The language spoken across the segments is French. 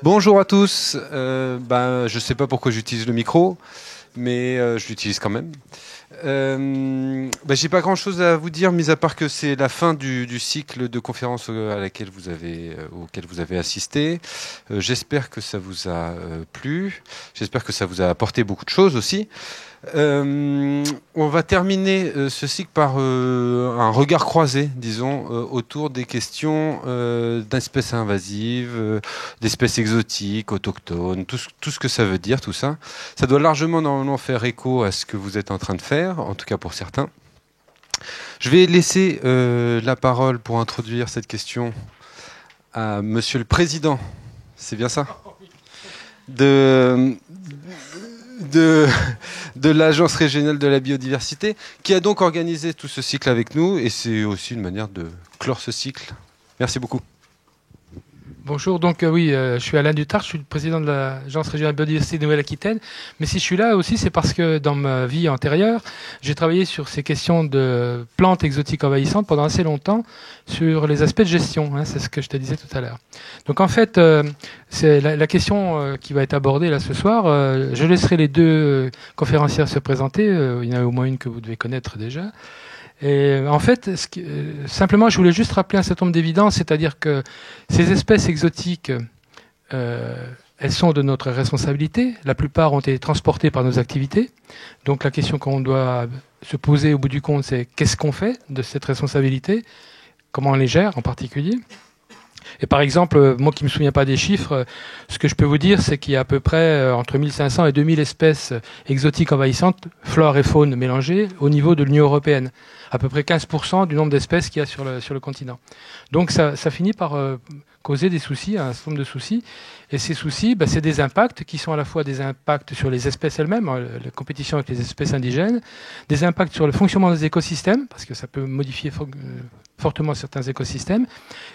Bonjour à tous. Je ne sais pas pourquoi j'utilise le micro, mais je l'utilise quand même. J'ai pas grand-chose à vous dire, mis à part que c'est la fin du cycle de conférences auquel vous avez assisté. J'espère que ça vous a plu. J'espère que ça vous a apporté beaucoup de choses aussi. On va terminer ce cycle par un regard croisé, disons, autour des questions d'espèces invasives, d'espèces exotiques, autochtones, tout ce que ça veut dire, tout ça. Ça doit largement normalement faire écho à ce que vous êtes en train de faire, en tout cas pour certains. Je vais laisser la parole pour introduire cette question à Monsieur le Président, c'est bien ça, de l'Agence régionale de la biodiversité, qui a donc organisé tout ce cycle avec nous, et c'est aussi une manière de clore ce cycle. Merci beaucoup. Bonjour, donc je suis Alain Dutart, je suis le président de l'Agence régionale de la biodiversité de Nouvelle-Aquitaine. Mais si je suis là aussi, c'est parce que dans ma vie antérieure, j'ai travaillé sur ces questions de plantes exotiques envahissantes pendant assez longtemps, sur les aspects de gestion, c'est ce que je te disais tout à l'heure. Donc en fait, c'est la question qui va être abordée là ce soir. Je laisserai les deux conférencières se présenter, il y en a au moins une que vous devez connaître déjà. Et en fait, simplement, je voulais juste rappeler un certain nombre d'évidences, c'est-à-dire que ces espèces exotiques, elles sont de notre responsabilité. La plupart ont été transportées par nos activités. Donc la question qu'on doit se poser au bout du compte, c'est qu'est-ce qu'on fait de cette responsabilité? Comment on les gère en particulier? Et par exemple, moi qui ne me souviens pas des chiffres, ce que je peux vous dire, c'est qu'il y a à peu près entre 1500 et 2000 espèces exotiques envahissantes, flore et faune mélangées, au niveau de l'Union européenne. À peu près 15% du nombre d'espèces qu'il y a sur le continent. Donc ça finit par causer des soucis, un certain nombre de soucis. Et ces soucis, c'est des impacts qui sont à la fois des impacts sur les espèces elles-mêmes, la compétition avec les espèces indigènes, des impacts sur le fonctionnement des écosystèmes, parce que ça peut modifier fortement certains écosystèmes,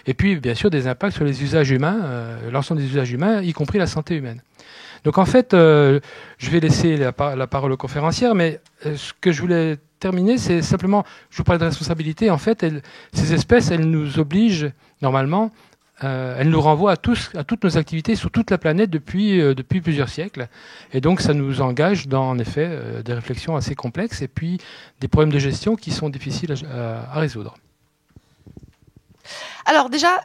et puis bien sûr des impacts sur les usages humains, l'ensemble des usages humains, y compris la santé humaine. Donc en fait, je vais laisser la parole aux conférencières, mais ce que je voulais terminer, c'est simplement, je vous parle de responsabilité, en fait, ces espèces, elles nous obligent, normalement, elles nous renvoient à toutes nos activités sur toute la planète depuis plusieurs siècles. Et donc ça nous engage dans, en effet, des réflexions assez complexes et puis des problèmes de gestion qui sont difficiles à résoudre. Alors déjà,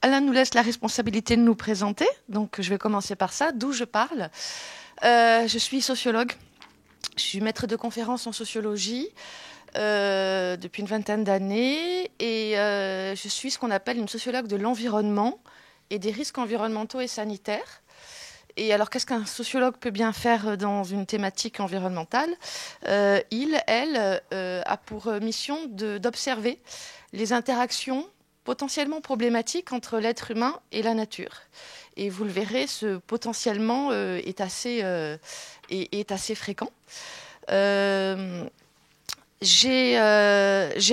Alain nous laisse la responsabilité de nous présenter, donc je vais commencer par ça, d'où je parle. Je suis sociologue, je suis maître de conférences en sociologie depuis une vingtaine d'années et je suis ce qu'on appelle une sociologue de l'environnement et des risques environnementaux et sanitaires. Et alors, qu'est-ce qu'un sociologue peut bien faire dans une thématique environnementale? Elle a pour mission d'observer les interactions potentiellement problématique entre l'être humain et la nature. Et vous le verrez, ce potentiellement est assez fréquent. J'ai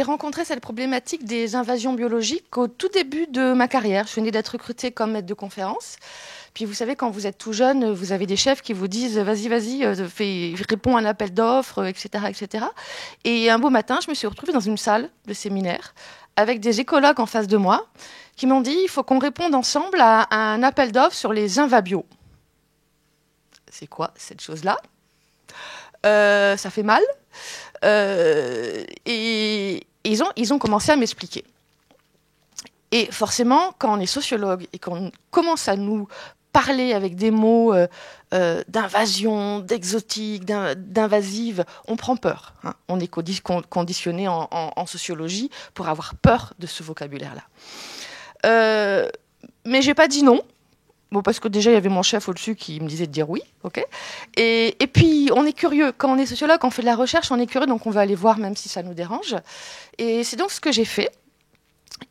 rencontré cette problématique des invasions biologiques au tout début de ma carrière. Je venais d'être recrutée comme maître de conférence. Puis vous savez, quand vous êtes tout jeune, vous avez des chefs qui vous disent « vas-y, réponds à un appel d'offres, etc., etc. » Et un beau matin, je me suis retrouvée dans une salle de séminaire avec des écologues en face de moi qui m'ont dit « il faut qu'on réponde ensemble à un appel d'offres sur les invabio. » C'est quoi cette chose-là? Ça fait mal. Et ils ont commencé à m'expliquer. Et forcément, quand on est sociologue et qu'on commence à nous parler avec des mots d'invasion, d'exotique, d'invasive, on prend peur. On est conditionné en sociologie pour avoir peur de ce vocabulaire-là. Mais j'ai pas dit non. Bon, parce que déjà, il y avait mon chef au-dessus qui me disait de dire oui, ok. Et puis, on est curieux. Quand on est sociologue, on fait de la recherche, on est curieux, donc on va aller voir même si ça nous dérange. Et c'est donc ce que j'ai fait.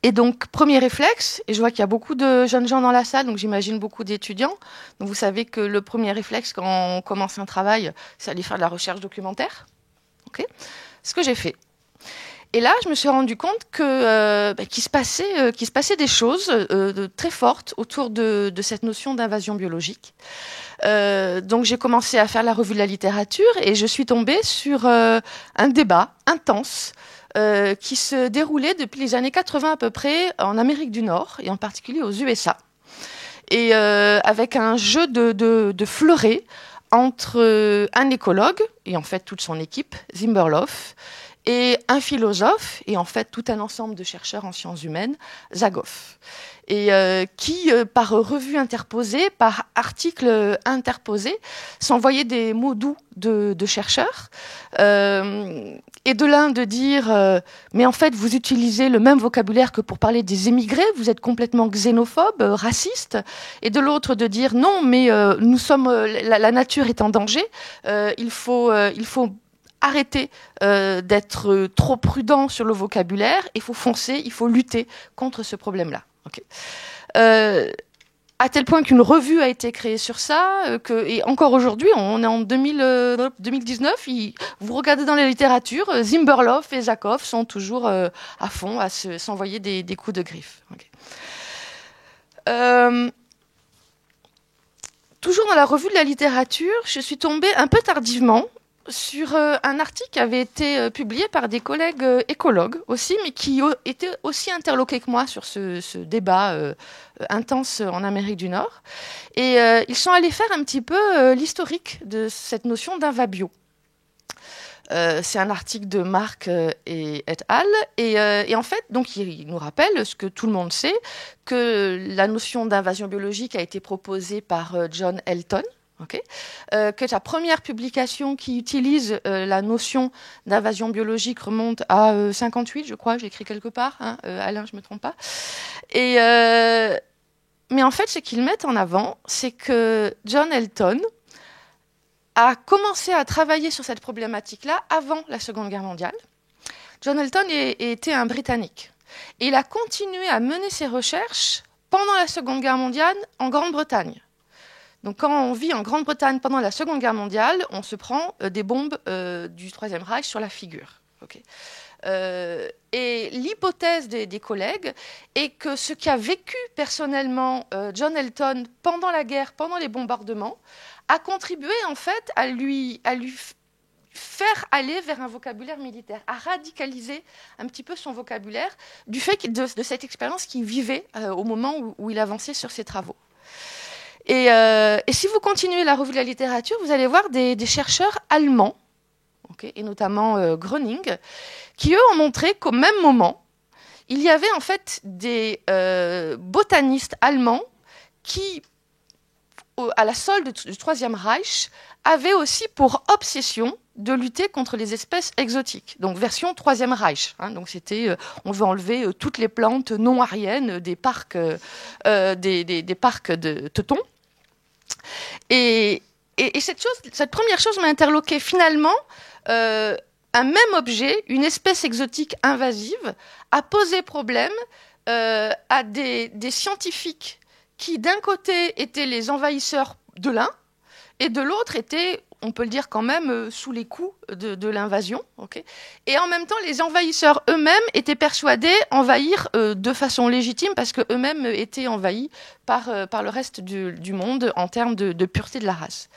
Et donc, premier réflexe, et je vois qu'il y a beaucoup de jeunes gens dans la salle, donc j'imagine beaucoup d'étudiants. Donc, vous savez que le premier réflexe, quand on commence un travail, c'est aller faire de la recherche documentaire. Ok. Ce que j'ai fait. Et là, je me suis rendu compte qu'il se passait des choses très fortes autour de cette notion d'invasion biologique. Donc, j'ai commencé à faire la revue de la littérature et je suis tombée sur un débat intense qui se déroulait depuis les années 80 à peu près en Amérique du Nord et en particulier aux USA. et avec un jeu de fleurets entre un écologue, et en fait toute son équipe, Zimberloff, et un philosophe, et en fait tout un ensemble de chercheurs en sciences humaines, Zagoff. Et qui, par revue interposée, par article interposé, s'envoyaient des mots doux de chercheurs. Et de l'un de dire mais en fait, vous utilisez le même vocabulaire que pour parler des émigrés, vous êtes complètement xénophobe, raciste. Et de l'autre de dire non, mais nous sommes, la nature est en danger, il faut arrêter d'être trop prudent sur le vocabulaire, il faut foncer, il faut lutter contre ce problème-là. Okay. À tel point qu'une revue a été créée sur ça, et encore aujourd'hui, on est en 2019, vous regardez dans la littérature, Zimberloff et Zagoff sont toujours à fond à s'envoyer des coups de griffe. Okay. Toujours dans la revue de la littérature, je suis tombée un peu tardivement sur un article qui avait été publié par des collègues écologues aussi, mais qui étaient aussi interloqués que moi sur ce débat intense en Amérique du Nord. Et ils sont allés faire un petit peu l'historique de cette notion d'invabio. C'est un article de Marc et al. Et en fait, donc, il nous rappelle ce que tout le monde sait, que la notion d'invasion biologique a été proposée par John Elton. Okay. Que la première publication qui utilise la notion d'invasion biologique remonte à 58, je crois, j'ai écrit quelque part, hein, Alain, je ne me trompe pas. Mais en fait, ce qu'ils mettent en avant, c'est que John Elton a commencé à travailler sur cette problématique-là avant la Seconde Guerre mondiale. John Elton était un Britannique. Et il a continué à mener ses recherches pendant la Seconde Guerre mondiale en Grande-Bretagne. Donc, quand on vit en Grande-Bretagne pendant la Seconde Guerre mondiale, on se prend des bombes du Troisième Reich sur la figure. Okay. Et l'hypothèse des collègues est que ce qu'a vécu personnellement John Elton pendant la guerre, pendant les bombardements, a contribué en fait à lui faire aller vers un vocabulaire militaire, à radicaliser un petit peu son vocabulaire du fait de cette expérience qu'il vivait au moment où il avançait sur ses travaux. Et si vous continuez la revue de la littérature, vous allez voir des chercheurs allemands, okay, et notamment Gröning, qui eux ont montré qu'au même moment, il y avait en fait des botanistes allemands qui, à la solde du Troisième Reich, avaient aussi pour obsession de lutter contre les espèces exotiques. Donc version Troisième Reich. Hein, donc c'était, on veut enlever toutes les plantes non aryennes des parcs, des parcs de Teutons. Et cette première chose m'a interloquée. Finalement, un même objet, une espèce exotique invasive, a posé problème à des scientifiques qui, d'un côté, étaient les envahisseurs de l'un, et de l'autre étaient, on peut le dire quand même, sous les coups de l'invasion. Okay. Et en même temps, les envahisseurs eux-mêmes étaient persuadés envahir de façon légitime parce qu'eux-mêmes étaient envahis par le reste du monde en termes de pureté de la race.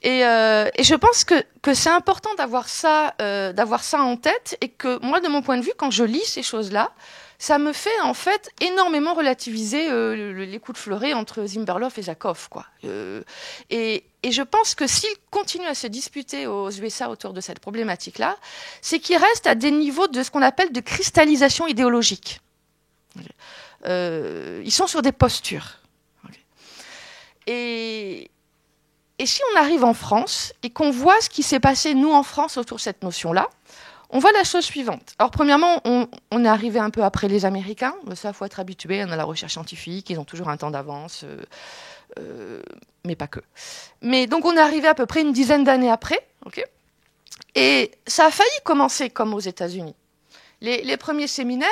Et je pense que c'est important d'avoir ça en tête, et que moi, de mon point de vue, quand je lis ces choses-là, ça me fait en fait énormément relativiser les coups de fleuret entre Zimberloff et Zagoff, quoi. Et je pense que s'ils continuent à se disputer aux USA autour de cette problématique-là, c'est qu'ils restent à des niveaux de ce qu'on appelle de cristallisation idéologique. Ils sont sur des postures. Et si on arrive en France et qu'on voit ce qui s'est passé, nous, en France, autour de cette notion-là, on voit la chose suivante. Alors, premièrement, on est arrivé un peu après les Américains. Ça, il faut être habitué. On a la recherche scientifique. Ils ont toujours un temps d'avance. Mais pas que. Mais donc, on est arrivé à peu près une dizaine d'années après. Okay, et ça a failli commencer comme aux États-Unis. Les premiers séminaires,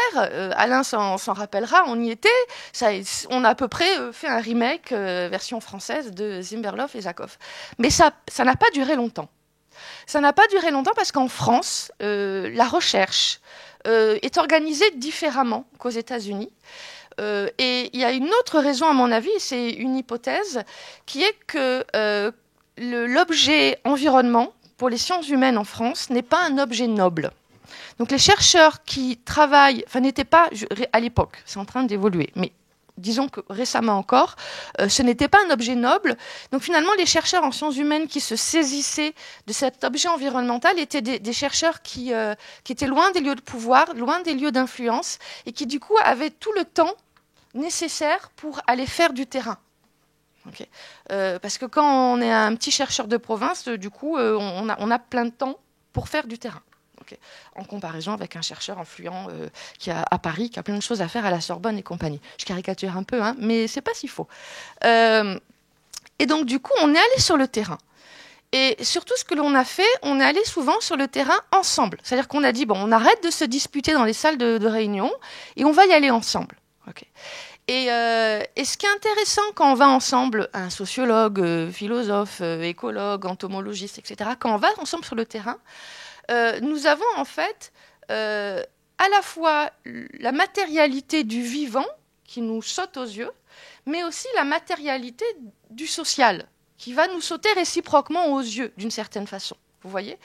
Alain s'en rappellera, on y était. On a à peu près fait un remake, version française, de Zimberloff et Zagoff. Mais ça n'a pas duré longtemps. Ça n'a pas duré longtemps parce qu'en France, la recherche est organisée différemment qu'aux États-Unis. Et il y a une autre raison, à mon avis, c'est une hypothèse, qui est que l'objet environnement, pour les sciences humaines en France, n'est pas un objet noble. Donc les chercheurs qui travaillent, enfin n'étaient pas à l'époque, c'est en train d'évoluer, mais disons que récemment encore, ce n'était pas un objet noble. Donc finalement, les chercheurs en sciences humaines qui se saisissaient de cet objet environnemental étaient des chercheurs qui étaient loin des lieux de pouvoir, loin des lieux d'influence, et qui du coup avaient tout le temps nécessaire pour aller faire du terrain. Okay. Parce que quand on est un petit chercheur de province, du coup, on a plein de temps pour faire du terrain. Okay. En comparaison avec un chercheur influent qui a à Paris, qui a plein de choses à faire à la Sorbonne et compagnie. Je caricature un peu, hein, mais c'est pas si faux. Et donc, du coup, on est allé sur le terrain. Et surtout, ce que l'on a fait, on est allé souvent sur le terrain ensemble. C'est-à-dire qu'on a dit, bon, on arrête de se disputer dans les salles de réunion et on va y aller ensemble. Okay. Et ce qui est intéressant quand on va ensemble, un sociologue, philosophe, écologue, entomologiste, etc., quand on va ensemble sur le terrain, nous avons en fait à la fois la matérialité du vivant qui nous saute aux yeux, mais aussi la matérialité du social qui va nous sauter réciproquement aux yeux d'une certaine façon. Vous voyez ?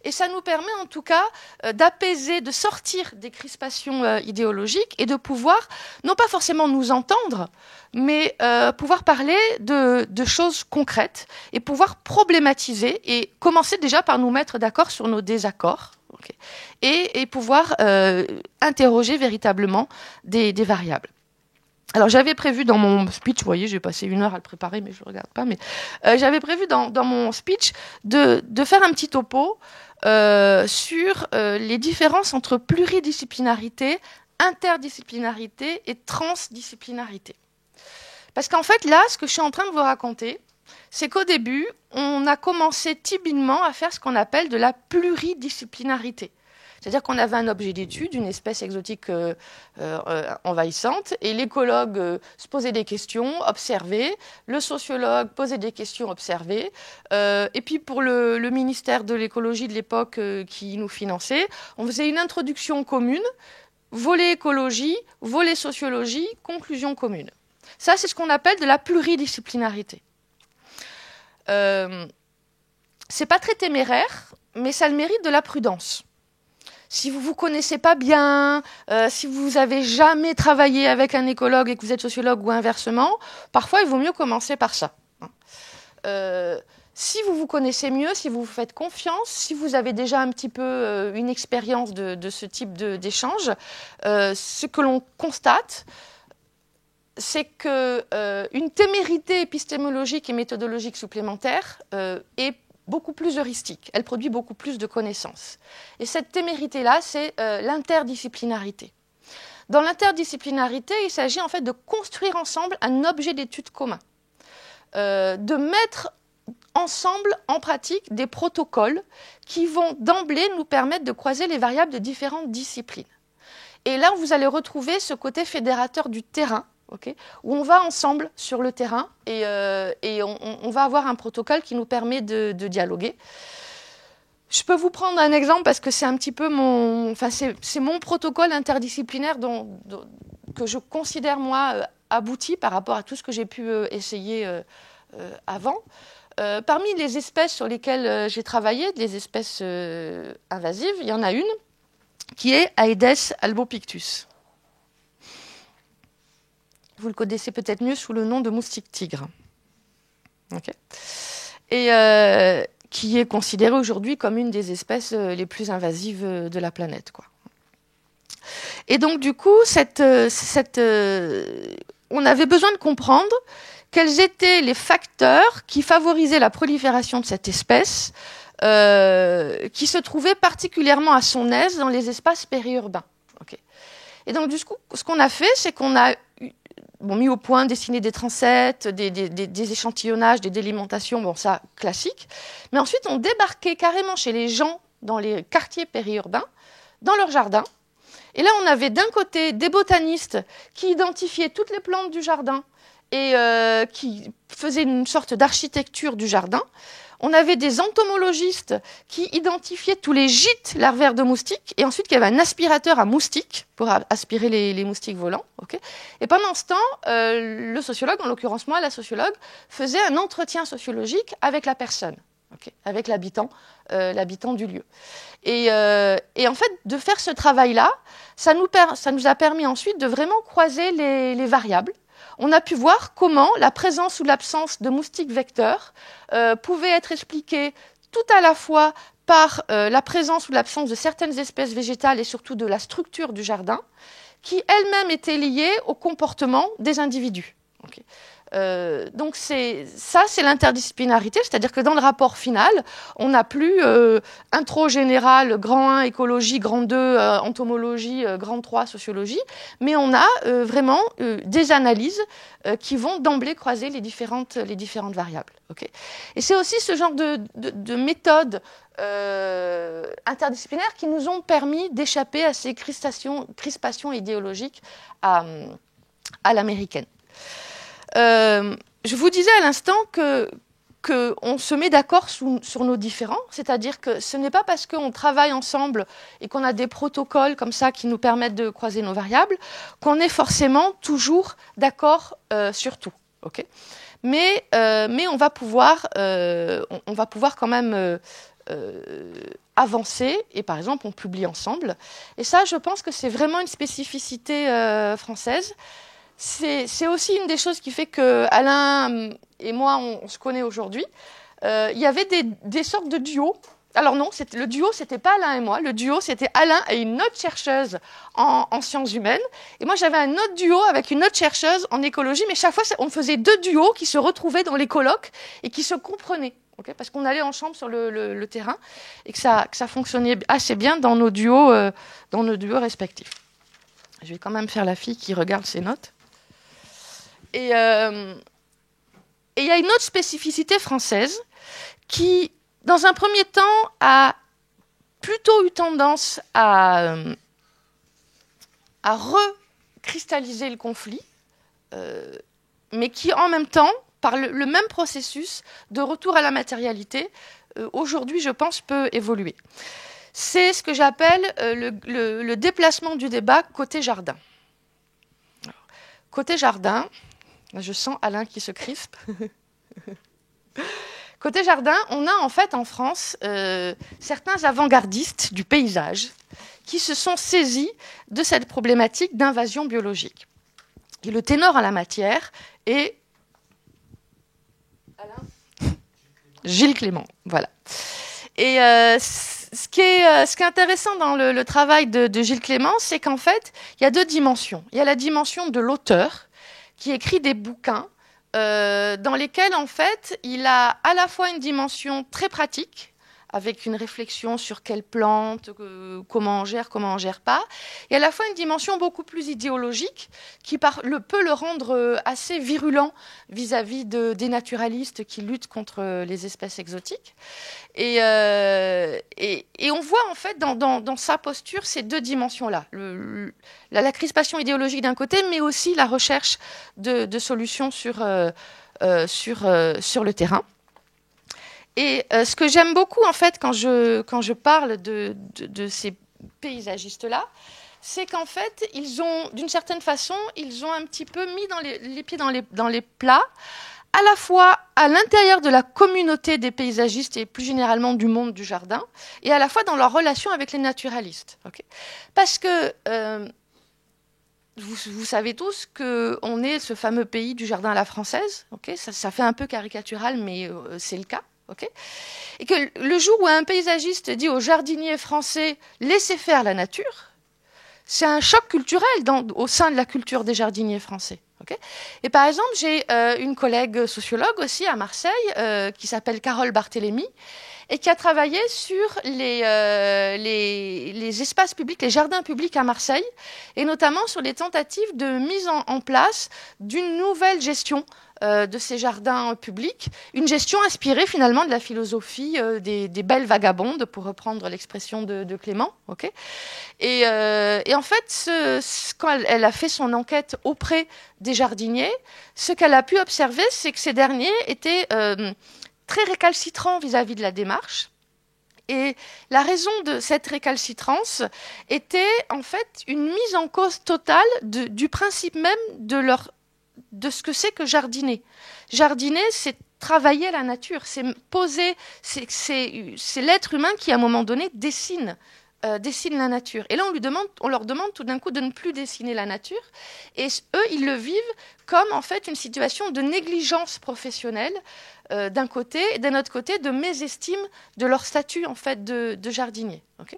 Et ça nous permet en tout cas d'apaiser, de sortir des crispations idéologiques et de pouvoir, non pas forcément nous entendre, mais pouvoir parler de choses concrètes et pouvoir problématiser et commencer déjà par nous mettre d'accord sur nos désaccords, okay, et pouvoir interroger véritablement des variables. Alors j'avais prévu dans mon speech, vous voyez, j'ai passé 1 heure à le préparer, mais je ne regarde pas, mais j'avais prévu dans mon speech de faire un petit topo sur les différences entre pluridisciplinarité, interdisciplinarité et transdisciplinarité. Parce qu'en fait, là, ce que je suis en train de vous raconter, c'est qu'au début, on a commencé timidement à faire ce qu'on appelle de la pluridisciplinarité. C'est-à-dire qu'on avait un objet d'étude, une espèce exotique envahissante, et l'écologue se posait des questions, observait, le sociologue posait des questions, observait, et puis pour le ministère de l'écologie de l'époque qui nous finançait, on faisait une introduction commune, volet écologie, volet sociologie, conclusion commune. Ça, c'est ce qu'on appelle de la pluridisciplinarité. C'est pas très téméraire, mais ça le mérite de la prudence. Si vous ne vous connaissez pas bien, si vous n'avez jamais travaillé avec un écologue et que vous êtes sociologue ou inversement, parfois il vaut mieux commencer par ça. Si vous vous connaissez mieux, si vous vous faites confiance, si vous avez déjà un petit peu une expérience de ce type d'échange, ce que l'on constate, c'est qu'une témérité épistémologique et méthodologique supplémentaire est beaucoup plus heuristique, elle produit beaucoup plus de connaissances. Et cette témérité-là, c'est l'interdisciplinarité. Dans l'interdisciplinarité, il s'agit en fait de construire ensemble un objet d'étude commun, de mettre ensemble en pratique des protocoles qui vont d'emblée nous permettre de croiser les variables de différentes disciplines. Et là, vous allez retrouver ce côté fédérateur du terrain, okay, où on va ensemble sur le terrain et on va avoir un protocole qui nous permet de dialoguer. Je peux vous prendre un exemple parce que c'est un petit peu c'est mon protocole interdisciplinaire que je considère, moi, abouti par rapport à tout ce que j'ai pu essayer avant. Parmi les espèces sur lesquelles j'ai travaillé, les espèces invasives, il y en a une qui est Aedes albopictus. Vous le connaissez peut-être mieux sous le nom de moustique tigre. Okay. Et qui est considéré aujourd'hui comme une des espèces les plus invasives de la planète, quoi. Et donc, du coup, on avait besoin de comprendre quels étaient les facteurs qui favorisaient la prolifération de cette espèce, qui se trouvait particulièrement à son aise dans les espaces périurbains. Okay. Et donc, du coup, ce qu'on a fait, c'est qu'on a mis au point, dessiné des transects, des échantillonnages, des délimentations, bon, ça, classique. Mais ensuite, on débarquait carrément chez les gens dans les quartiers périurbains, dans leur jardin. Et là, on avait d'un côté des botanistes qui identifiaient toutes les plantes du jardin et qui faisaient une sorte d'architecture du jardin. On avait des entomologistes qui identifiaient tous les gîtes larvaires de moustiques et ensuite il y avait un aspirateur à moustiques pour aspirer les moustiques volants. Okay. Et pendant ce temps, le sociologue, en l'occurrence moi, la sociologue, faisait un entretien sociologique avec la personne, okay, avec l'habitant du lieu. Et en fait, de faire ce travail-là, ça nous a permis ensuite de vraiment croiser les variables, on a pu voir comment la présence ou l'absence de moustiques vecteurs pouvait être expliquée tout à la fois par la présence ou l'absence de certaines espèces végétales et surtout de la structure du jardin, qui elle-même était liée au comportement des individus. Okay. Donc c'est l'interdisciplinarité, c'est-à-dire que dans le rapport final, on n'a plus intro général, grand 1 écologie, grand 2 entomologie, grand 3 sociologie, mais on a vraiment des analyses qui vont d'emblée croiser les différentes variables. Okay. Et c'est aussi ce genre de méthodes interdisciplinaires qui nous ont permis d'échapper à ces crispations idéologiques à l'américaine. Je vous disais à l'instant qu'on se met d'accord sur nos différends, c'est-à-dire que ce n'est pas parce qu'on travaille ensemble et qu'on a des protocoles comme ça qui nous permettent de croiser nos variables qu'on est forcément toujours d'accord sur tout. Okay. Mais on va pouvoir quand même avancer et par exemple on publie ensemble. Et ça, je pense que c'est vraiment une spécificité française. C'est aussi une des choses qui fait que Alain et moi, on se connaît aujourd'hui. Il y avait des sortes de duos. Alors non, le duo, c'était pas Alain et moi. Le duo, c'était Alain et une autre chercheuse en sciences humaines. Et moi, j'avais un autre duo avec une autre chercheuse en écologie. Mais chaque fois, on faisait deux duos qui se retrouvaient dans les colloques et qui se comprenaient. Okay, parce qu'on allait ensemble sur le terrain et que ça fonctionnait assez bien dans nos duos respectifs. Je vais quand même faire la fille qui regarde ses notes. Et il y a une autre spécificité française qui, dans un premier temps, a plutôt eu tendance à recristalliser le conflit, mais qui, en même temps, par le même processus de retour à la matérialité, aujourd'hui, je pense, peut évoluer. C'est ce que j'appelle le déplacement du débat côté jardin. Alors, côté jardin... Je sens Alain qui se crispe. Côté jardin, on a en fait en France certains avant-gardistes du paysage qui se sont saisis de cette problématique d'invasion biologique. Et le ténor en la matière est Gilles Clément. Voilà. Et ce qui est intéressant dans le travail de Gilles Clément, c'est qu'en fait, il y a deux dimensions. Il y a la dimension de l'auteur, qui écrit des bouquins dans lesquels, en fait, il a à la fois une dimension très pratique, avec une réflexion sur quelle plante, comment on gère pas, et à la fois une dimension beaucoup plus idéologique, qui peut le rendre assez virulent vis-à-vis des naturalistes qui luttent contre les espèces exotiques. Et on voit, en fait, dans sa posture, ces deux dimensions-là. La crispation idéologique d'un côté, mais aussi la recherche de solutions sur le terrain. Et ce que j'aime beaucoup, en fait, quand je parle de ces paysagistes-là, c'est qu'en fait, d'une certaine façon, ils ont un petit peu mis les pieds dans les plats, à la fois à l'intérieur de la communauté des paysagistes et plus généralement du monde du jardin, et à la fois dans leur relation avec les naturalistes. Okay. Parce que vous savez tous qu'on est ce fameux pays du jardin à la française. Okay. Ça fait un peu caricatural, mais c'est le cas. Okay. Et que le jour où un paysagiste dit aux jardiniers français « laissez faire la nature », c'est un choc culturel au sein de la culture des jardiniers français. Okay. Et par exemple, j'ai une collègue sociologue aussi à Marseille qui s'appelle Carole Barthélémy et qui a travaillé sur les espaces publics, les jardins publics à Marseille, et notamment sur les tentatives de mise en place d'une nouvelle gestion de ces jardins publics, une gestion inspirée finalement de la philosophie des belles vagabondes, pour reprendre l'expression de Clément. Okay. Et en fait, quand elle a fait son enquête auprès des jardiniers, ce qu'elle a pu observer, c'est que ces derniers étaient très récalcitrants vis-à-vis de la démarche. Et la raison de cette récalcitrance était en fait une mise en cause totale du principe même de ce que c'est que jardiner. Jardiner, c'est travailler la nature, c'est poser, c'est l'être humain qui, à un moment donné, dessine dessinent la nature. Et là, on leur demande tout d'un coup de ne plus dessiner la nature. Et eux, ils le vivent comme en fait une situation de négligence professionnelle d'un côté, et d'un autre côté, de mésestime de leur statut en fait de jardinier. Okay,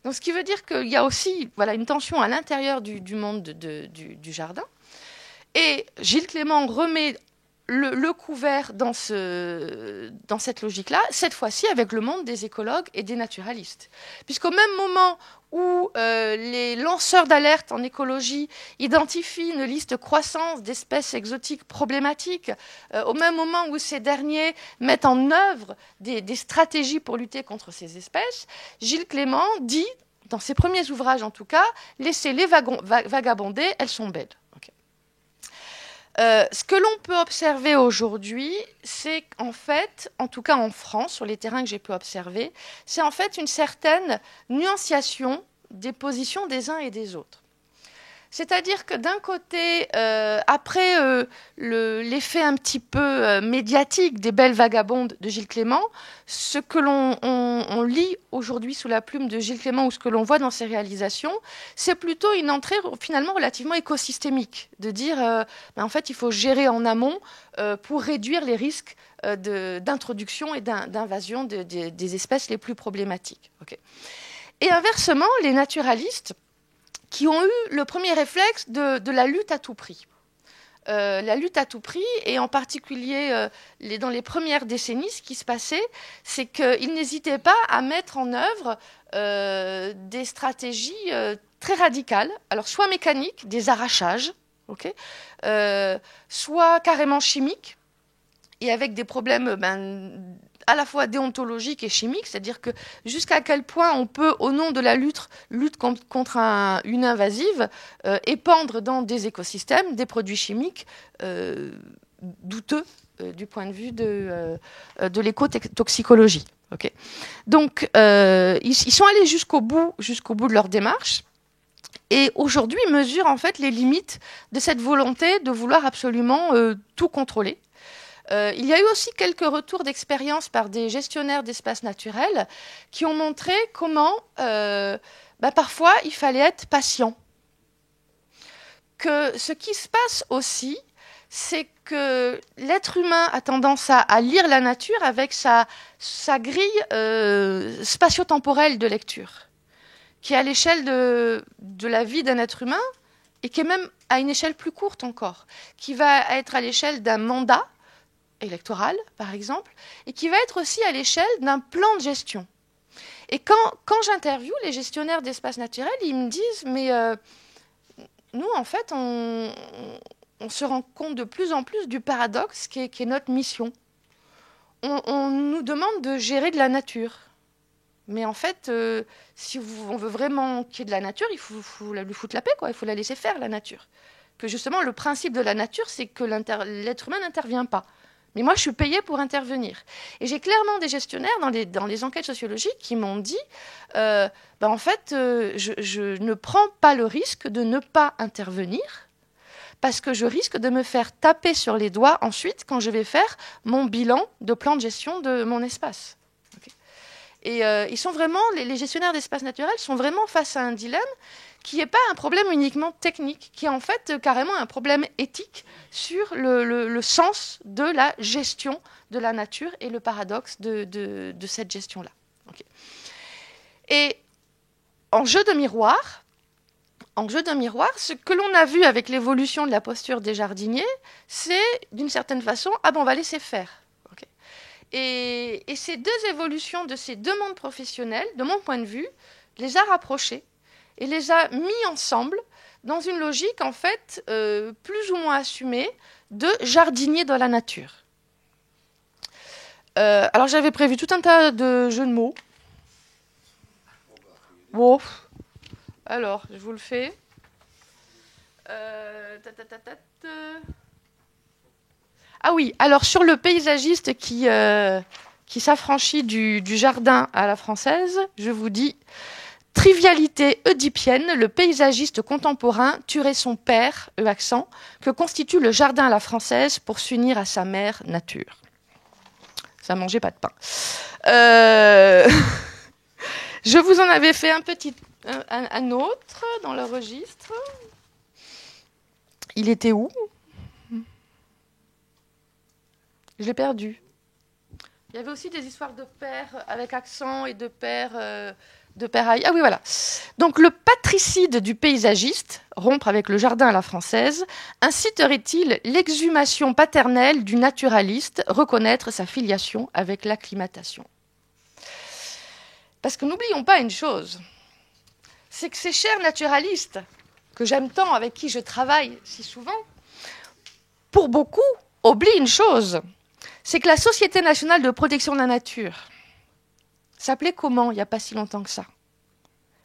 donc, ce qui veut dire qu'il y a aussi une tension à l'intérieur du monde du jardin. Et Gilles Clément remet le couvert dans cette logique-là, cette fois-ci avec le monde des écologues et des naturalistes. Puisqu'au même moment où les lanceurs d'alerte en écologie identifient une liste croissante d'espèces exotiques problématiques, au même moment où ces derniers mettent en œuvre des stratégies pour lutter contre ces espèces, Gilles Clément dit, dans ses premiers ouvrages en tout cas, « Laissez-les vagabonder, elles sont belles ». Ce que l'on peut observer aujourd'hui, c'est qu'en fait, en tout cas en France, sur les terrains que j'ai pu observer, c'est en fait une certaine nuanciation des positions des uns et des autres. C'est-à-dire que d'un côté, après l'effet un petit peu médiatique des belles vagabondes de Gilles Clément, ce que l'on lit aujourd'hui sous la plume de Gilles Clément ou ce que l'on voit dans ses réalisations, c'est plutôt une entrée finalement relativement écosystémique, de dire en fait il faut gérer en amont pour réduire les risques d'introduction et d'invasion des espèces les plus problématiques. Okay. Et inversement, les naturalistes qui ont eu le premier réflexe de la lutte à tout prix. La lutte à tout prix, et en particulier dans les premières décennies, ce qui se passait, c'est qu'ils n'hésitaient pas à mettre en œuvre des stratégies très radicales, alors soit mécaniques, des arrachages, okay, soit carrément chimiques, et avec des problèmes à la fois déontologiques et chimiques, c'est-à-dire que jusqu'à quel point on peut, au nom de la lutte contre une invasive, épandre dans des écosystèmes des produits chimiques douteux du point de vue de l'écotoxicologie. Okay. Donc, ils sont allés jusqu'au bout de leur démarche. Et aujourd'hui, ils mesurent en fait les limites de cette volonté de vouloir absolument tout contrôler. Il y a eu aussi quelques retours d'expérience par des gestionnaires d'espaces naturels qui ont montré comment parfois il fallait être patient. Que ce qui se passe aussi, c'est que l'être humain a tendance à lire la nature avec sa grille spatio-temporelle de lecture, qui est à l'échelle de la vie d'un être humain et qui est même à une échelle plus courte encore, qui va être à l'échelle d'un mandat électoral, par exemple, et qui va être aussi à l'échelle d'un plan de gestion. Et quand j'interviewe les gestionnaires d'espaces naturels, ils me disent, mais nous, en fait, on se rend compte de plus en plus du paradoxe qui est notre mission. On nous demande de gérer de la nature. Mais en fait, si on veut vraiment qu'il y ait de la nature, il faut lui foutre la paix, quoi. Il faut la laisser faire, la nature. Que justement, le principe de la nature, c'est que l'être humain n'intervient pas. Mais moi, je suis payée pour intervenir. Et j'ai clairement des gestionnaires dans les enquêtes sociologiques qui m'ont dit, en fait, je ne prends pas le risque de ne pas intervenir parce que je risque de me faire taper sur les doigts ensuite quand je vais faire mon bilan de plan de gestion de mon espace. Okay. Et ils sont vraiment, les gestionnaires d'espaces naturels sont vraiment face à un dilemme qui n'est pas un problème uniquement technique, qui est en fait carrément un problème éthique sur le sens de la gestion de la nature et le paradoxe de cette gestion-là. Okay. Et en jeu de miroir, ce que l'on a vu avec l'évolution de la posture des jardiniers, c'est d'une certaine façon, on va laisser faire. Okay. Et ces deux évolutions de ces deux mondes professionnels, de mon point de vue, les a rapprochés et les a mis ensemble dans une logique, en fait, plus ou moins assumée de jardinier dans la nature. Alors, j'avais prévu tout un tas de jeux de mots. Bon. Alors, je vous le fais. Ah oui, alors sur le paysagiste qui s'affranchit du jardin à la française, je vous dis... Trivialité oedipienne, le paysagiste contemporain tuerait son père, accent, que constitue le jardin à la française pour s'unir à sa mère nature. Ça mangeait pas de pain. Je vous en avais fait un autre dans le registre. Il était où? Je l'ai perdu. Il y avait aussi des histoires de pères avec accent et de pères aïe. Ah oui, voilà. Donc, le patricide du paysagiste, rompre avec le jardin à la française, inciterait-il l'exhumation paternelle du naturaliste, reconnaître sa filiation avec l'acclimatation? Parce que n'oublions pas une chose, c'est que ces chers naturalistes, que j'aime tant, avec qui je travaille si souvent, pour beaucoup, oublient une chose, c'est que la Société nationale de protection de la nature s'appelait comment il n'y a pas si longtemps que ça?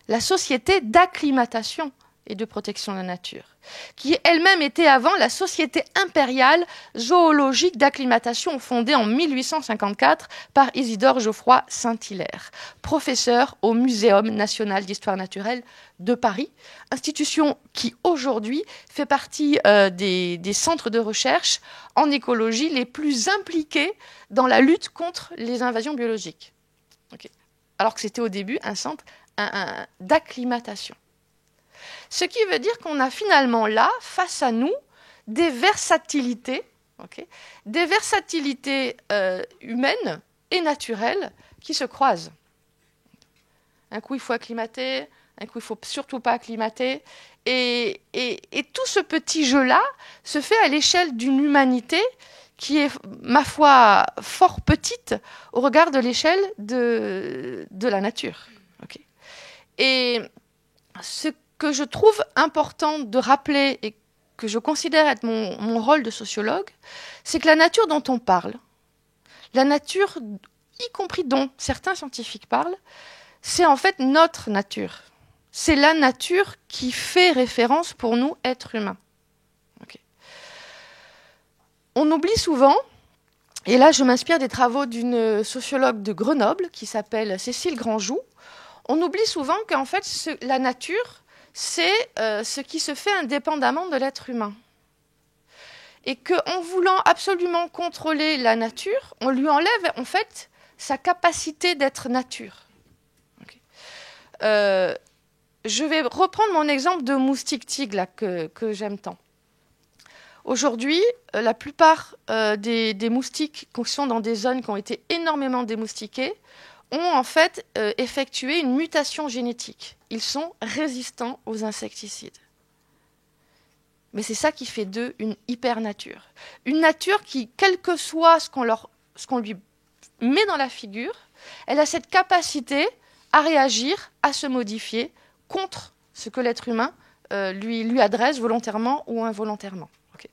La Société d'acclimatation et de protection de la nature, qui elle-même était avant la Société impériale zoologique d'acclimatation fondée en 1854 par Isidore Geoffroy Saint-Hilaire, professeur au Muséum national d'histoire naturelle de Paris, institution qui aujourd'hui fait partie des centres de recherche en écologie les plus impliqués dans la lutte contre les invasions biologiques. Okay. Alors que c'était au début un centre d'acclimatation. Ce qui veut dire qu'on a finalement là, face à nous, des versatilités, des versatilités humaines et naturelles qui se croisent. Un coup, il faut acclimater, un coup, il ne faut surtout pas acclimater. Et tout ce petit jeu-là se fait à l'échelle d'une humanité qui est, ma foi, fort petite au regard de l'échelle de la nature. Okay. Et ce que je trouve important de rappeler et que je considère être mon rôle de sociologue, c'est que la nature dont on parle, la nature, y compris dont certains scientifiques parlent, c'est en fait notre nature. C'est la nature qui fait référence pour nous, êtres humains. Okay. On oublie souvent, et là je m'inspire des travaux d'une sociologue de Grenoble qui s'appelle Cécile Grandjoux, on oublie souvent qu'en fait la nature, c'est ce qui se fait indépendamment de l'être humain. Et qu'en voulant absolument contrôler la nature, on lui enlève en fait sa capacité d'être nature. Okay. Je vais reprendre mon exemple de moustique-tigre là, que j'aime tant. Aujourd'hui, la plupart des moustiques qui sont dans des zones qui ont été énormément démoustiquées ont en fait effectué une mutation génétique. Ils sont résistants aux insecticides. Mais c'est ça qui fait d'eux une hyper-nature. Une nature qui, quel que soit ce qu'on lui met dans la figure, elle a cette capacité à réagir, à se modifier contre ce que l'être humain lui adresse volontairement ou involontairement. Okay.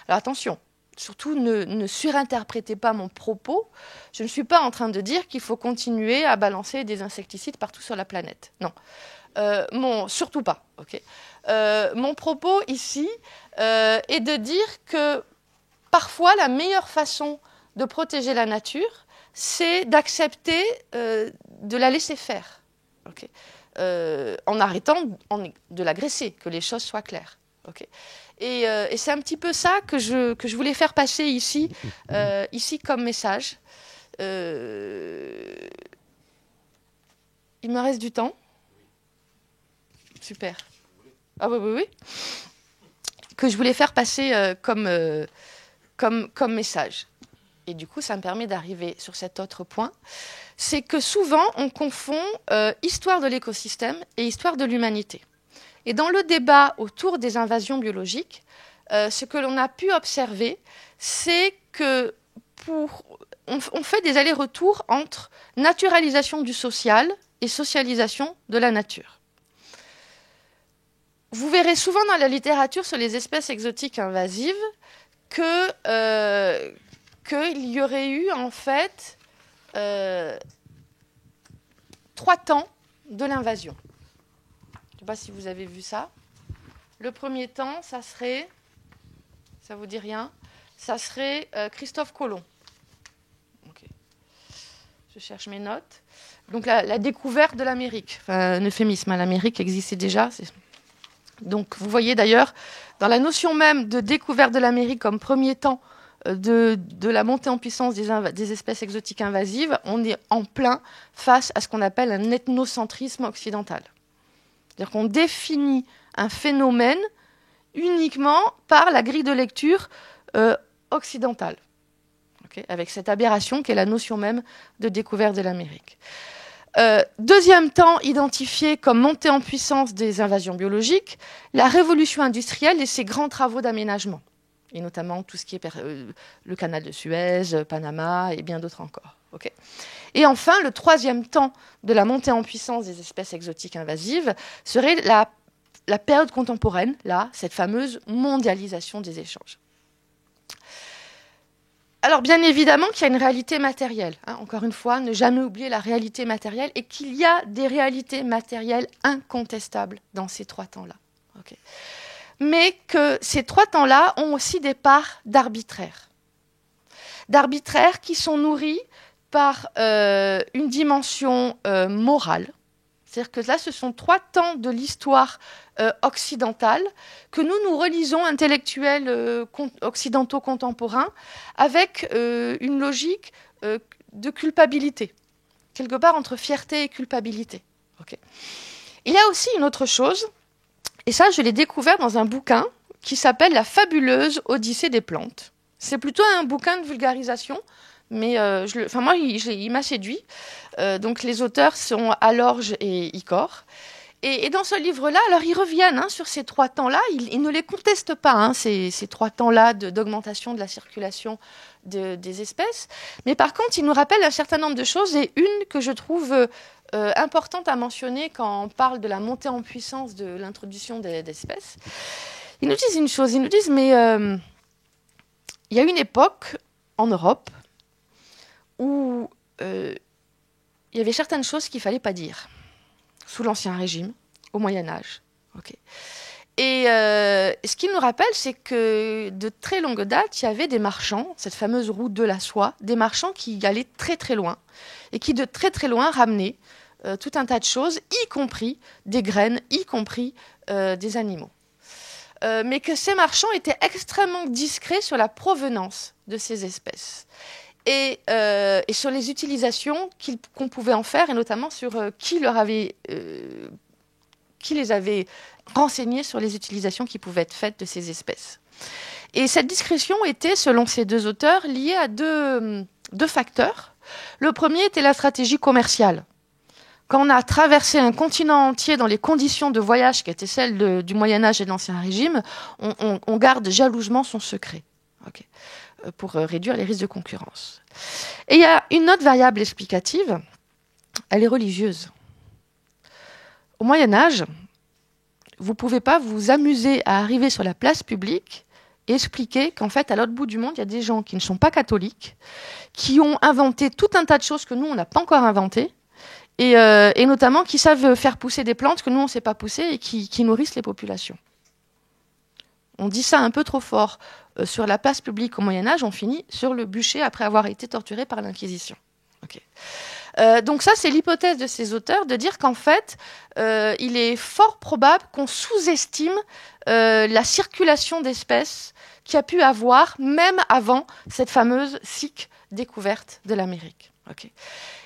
Alors attention, surtout ne surinterprétez pas mon propos. Je ne suis pas en train de dire qu'il faut continuer à balancer des insecticides partout sur la planète. Non. Surtout pas. Okay. Mon propos ici est de dire que parfois la meilleure façon de protéger la nature, c'est d'accepter de la laisser faire. Okay. En arrêtant de l'agresser, que les choses soient claires. Okay. Et c'est un petit peu ça que je voulais faire passer ici comme message. Il me reste du temps. Super. Ah oui. Que je voulais faire passer comme message. Et du coup, ça me permet d'arriver sur cet autre point. C'est que souvent, on confond histoire de l'écosystème et histoire de l'humanité. Et dans le débat autour des invasions biologiques, ce que l'on a pu observer, c'est que on fait des allers-retours entre naturalisation du social et socialisation de la nature. Vous verrez souvent dans la littérature sur les espèces exotiques invasives qu'il y aurait eu en fait 3 temps de l'invasion. Je ne sais pas si vous avez vu ça. Le premier temps, ça serait, ça vous dit rien, ça serait Christophe Colomb. Okay. Je cherche mes notes. Donc la découverte de l'Amérique, enfin, un euphémisme, l'Amérique existait déjà. Donc vous voyez d'ailleurs, dans la notion même de découverte de l'Amérique comme premier temps de la montée en puissance des espèces exotiques invasives, on est en plein face à ce qu'on appelle un ethnocentrisme occidental. C'est-à-dire qu'on définit un phénomène uniquement par la grille de lecture occidentale, okay, avec cette aberration qui est la notion même de découverte de l'Amérique. Deuxième temps identifié comme montée en puissance des invasions biologiques, la révolution industrielle et ses grands travaux d'aménagement, et notamment tout ce qui est le canal de Suez, Panama et bien d'autres encore. Okay. Et enfin, le troisième temps de la montée en puissance des espèces exotiques invasives serait la période contemporaine, là, cette fameuse mondialisation des échanges. Alors, bien évidemment qu'il y a une réalité matérielle. Hein, encore une fois, ne jamais oublier la réalité matérielle et qu'il y a des réalités matérielles incontestables dans ces trois temps-là. Okay. Mais que ces trois temps-là ont aussi des parts d'arbitraire. D'arbitraire qui sont nourris par une dimension morale. C'est-à-dire que là, ce sont trois temps de l'histoire occidentale que nous relisons, intellectuels occidentaux contemporains, avec une logique de culpabilité, quelque part entre fierté et culpabilité. Okay. Il y a aussi une autre chose, et ça, je l'ai découvert dans un bouquin qui s'appelle « La fabuleuse Odyssée des plantes ». C'est plutôt un bouquin de vulgarisation, mais moi, il m'a séduit. Donc, les auteurs sont Alorge et Icor. Et dans ce livre-là, alors ils reviennent sur ces trois temps-là. Ils ne les contestent pas, ces trois temps-là d'augmentation de la circulation des espèces. Mais par contre, ils nous rappellent un certain nombre de choses, et une que je trouve importante à mentionner quand on parle de la montée en puissance de l'introduction d'espèces. Ils nous disent une chose, ils nous disent, mais il y a une époque en Europe où il y avait certaines choses qu'il ne fallait pas dire, sous l'Ancien Régime, au Moyen-Âge. Okay. Et ce qu'il nous rappelle, c'est que de très longue date, il y avait des marchands, cette fameuse route de la soie, des marchands qui allaient très très loin, et qui de très très loin ramenaient tout un tas de choses, y compris des graines, y compris des animaux. Mais que ces marchands étaient extrêmement discrets sur la provenance de ces espèces. Et sur les utilisations qu'on pouvait en faire, et notamment sur qui les avait renseignés sur les utilisations qui pouvaient être faites de ces espèces. Et cette discrétion était, selon ces deux auteurs, liée à deux facteurs. Le premier était la stratégie commerciale. Quand on a traversé un continent entier dans les conditions de voyage qui étaient celles du Moyen-Âge et de l'Ancien Régime, on garde jalousement son secret. Okay. Pour réduire les risques de concurrence. Et il y a une autre variable explicative, elle est religieuse. Au Moyen-Âge, vous ne pouvez pas vous amuser à arriver sur la place publique et expliquer qu'en fait, à l'autre bout du monde, il y a des gens qui ne sont pas catholiques, qui ont inventé tout un tas de choses que nous, on n'a pas encore inventées, et notamment qui savent faire pousser des plantes que nous, on ne sait pas pousser et qui nourrissent les populations. On dit ça un peu trop fort sur la place publique au Moyen-Âge, on finit sur le bûcher après avoir été torturé par l'Inquisition. Okay. Donc ça, c'est l'hypothèse de ces auteurs, de dire qu'en fait, il est fort probable qu'on sous-estime la circulation d'espèces qu'il y a pu avoir, même avant cette fameuse SIC découverte de l'Amérique. Okay.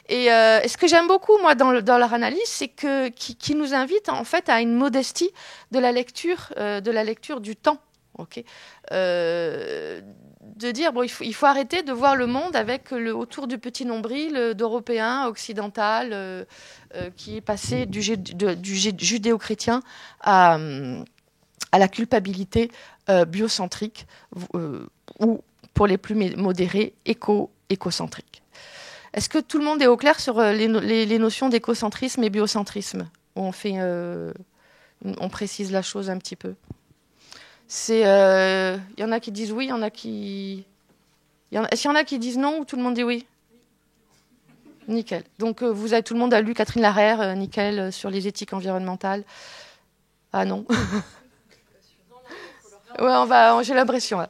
Et ce que j'aime beaucoup, moi, dans leur analyse, c'est qu'ils nous invitent en fait à une modestie de la lecture du temps. Okay. De dire, bon, il faut arrêter de voir le monde avec autour du petit nombril d'Européens, occidental, qui est passé du judéo-chrétien à la culpabilité biocentrique, ou, pour les plus modérés, écocentrique. Est-ce que tout le monde est au clair sur les notions d'écocentrisme et biocentrisme? On précise la chose un petit peu. Il y en a qui disent oui, il y en a qui... Est-ce qu'il y en a qui disent non ou tout le monde dit oui? Nickel. Donc tout le monde a lu Catherine Larère, nickel, sur les éthiques environnementales. Ah non. Ouais, j'ai l'impression.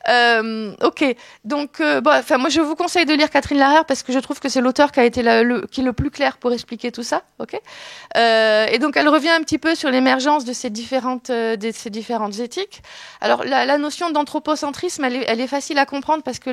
Ok, donc moi je vous conseille de lire Catherine Larère parce que je trouve que c'est l'auteur qui a été qui est le plus clair pour expliquer tout ça. Ok, et donc elle revient un petit peu sur l'émergence de ces différentes éthiques. Alors la notion d'anthropocentrisme, elle est facile à comprendre parce que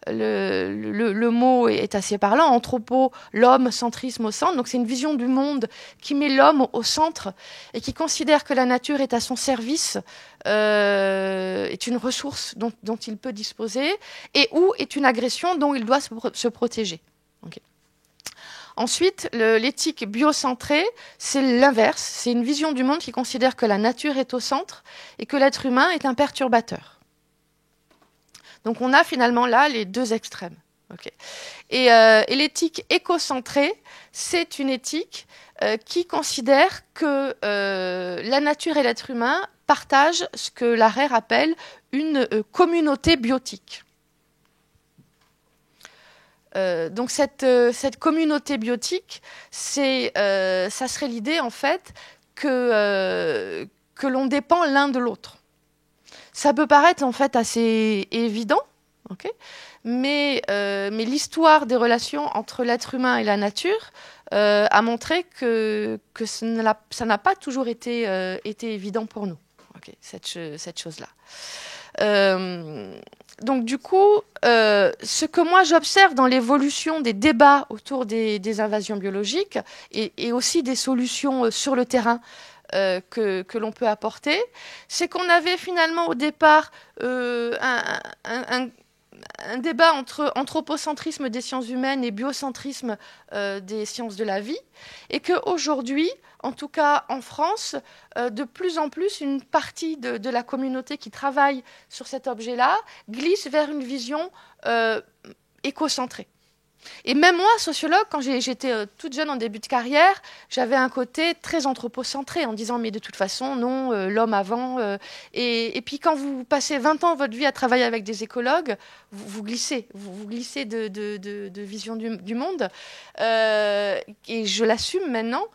le mot est assez parlant. Anthropo, l'homme, centrisme au centre. Donc c'est une vision du monde qui met l'homme au centre et qui considère que la nature est à son service, est une ressource dont il peut disposer et ou est une agression dont il doit se protéger. Okay. Ensuite, l'éthique biocentrée, c'est l'inverse. C'est une vision du monde qui considère que la nature est au centre et que l'être humain est un perturbateur. Donc on a finalement là les deux extrêmes. Okay. Et l'éthique écocentrée, c'est une éthique qui considère que la nature et l'être humain partagent ce que Larère appelle une communauté biotique. Donc cette communauté biotique, ça serait l'idée en fait que l'on dépend l'un de l'autre. Ça peut paraître en fait assez évident, okay, mais l'histoire des relations entre l'être humain et la nature a montré que ça n'a pas toujours été évident pour nous, okay, cette chose-là. Donc du coup, ce que moi j'observe dans l'évolution des débats autour des invasions biologiques et aussi des solutions sur le terrain que l'on peut apporter, c'est qu'on avait finalement au départ un débat entre anthropocentrisme des sciences humaines et biocentrisme des sciences de la vie, et qu'aujourd'hui, en tout cas en France, de plus en plus, une partie de la communauté qui travaille sur cet objet-là glisse vers une vision écocentrée. Et même moi, sociologue, quand j'étais toute jeune en début de carrière, j'avais un côté très anthropocentré en disant mais de toute façon, non, l'homme avant. Et puis quand vous passez 20 ans de votre vie à travailler avec des écologues, vous glissez de vision du monde. Et je l'assume maintenant.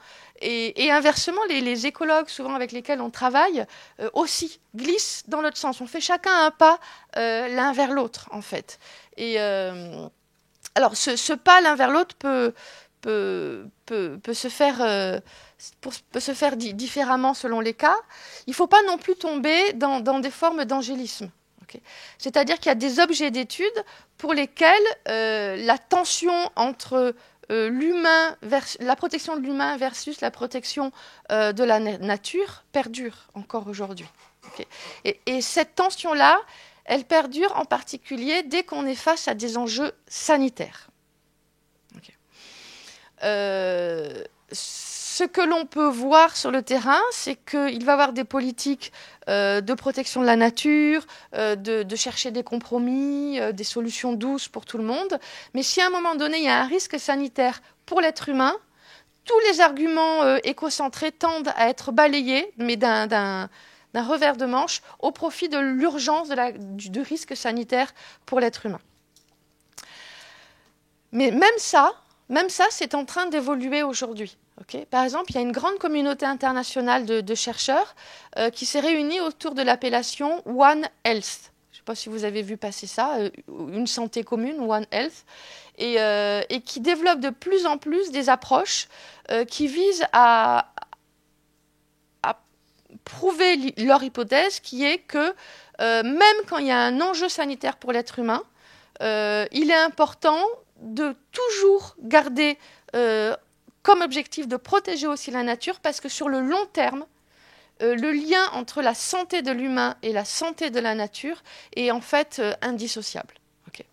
Et inversement, les écologues, souvent avec lesquels on travaille, aussi glissent dans l'autre sens. On fait chacun un pas l'un vers l'autre, en fait. Et alors, ce pas l'un vers l'autre peut se faire différemment selon les cas. Il ne faut pas non plus tomber dans des formes d'angélisme. Okay. C'est-à-dire qu'il y a des objets d'étude pour lesquels la tension entre la protection de l'humain versus la protection de la nature perdure encore aujourd'hui. Okay. Et cette tension-là, elle perdure en particulier dès qu'on est face à des enjeux sanitaires. Okay. Ce que l'on peut voir sur le terrain, c'est qu'il va y avoir des politiques de protection de la nature, de chercher des compromis, des solutions douces pour tout le monde. Mais si à un moment donné, il y a un risque sanitaire pour l'être humain, tous les arguments écocentrés tendent à être balayés, mais d'un revers de manche au profit de l'urgence du risque sanitaire pour l'être humain. Mais même ça, c'est en train d'évoluer aujourd'hui. Okay. Par exemple, il y a une grande communauté internationale de chercheurs qui s'est réunie autour de l'appellation One Health. Je ne sais pas si vous avez vu passer ça, une santé commune, One Health, et qui développe de plus en plus des approches qui visent à prouver leur hypothèse, qui est que même quand il y a un enjeu sanitaire pour l'être humain, il est important de toujours garder comme objectif de protéger aussi la nature, parce que sur le long terme, le lien entre la santé de l'humain et la santé de la nature est en fait indissociable. Okay.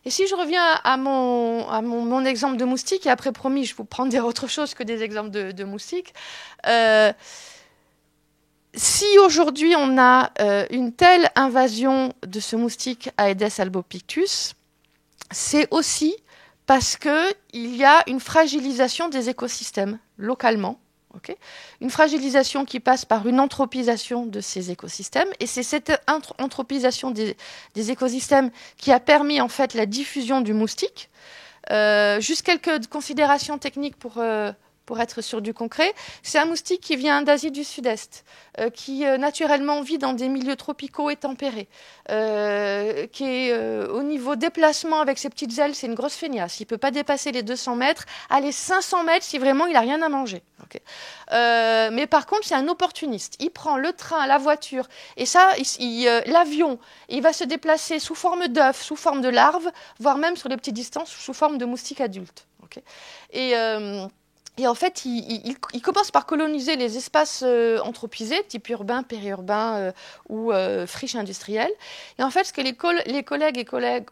Et si je reviens à mon exemple de moustique, et après promis, je vous prendrai autre chose que des exemples de moustiques, si aujourd'hui on a une telle invasion de ce moustique Aedes albopictus, c'est aussi parce qu'il y a une fragilisation des écosystèmes localement. Okay, une fragilisation qui passe par une anthropisation de ces écosystèmes. Et c'est cette anthropisation des écosystèmes qui a permis en fait la diffusion du moustique. Juste quelques considérations techniques pour pour être sur du concret. C'est un moustique qui vient d'Asie du Sud-Est, qui naturellement vit dans des milieux tropicaux et tempérés, qui est au niveau déplacement avec ses petites ailes, c'est une grosse feignasse. Il ne peut pas dépasser les 200 mètres, aller 500 mètres si vraiment il n'a rien à manger. Okay. Mais par contre, c'est un opportuniste. Il prend le train, la voiture, et ça, l'avion, il va se déplacer sous forme d'œuf, sous forme de larve, voire même sur les petites distances sous forme de moustique adulte. Okay. Et en fait, il commence par coloniser les espaces anthropisés, type urbain, périurbain ou friche industrielle. Et en fait, ce que les collègues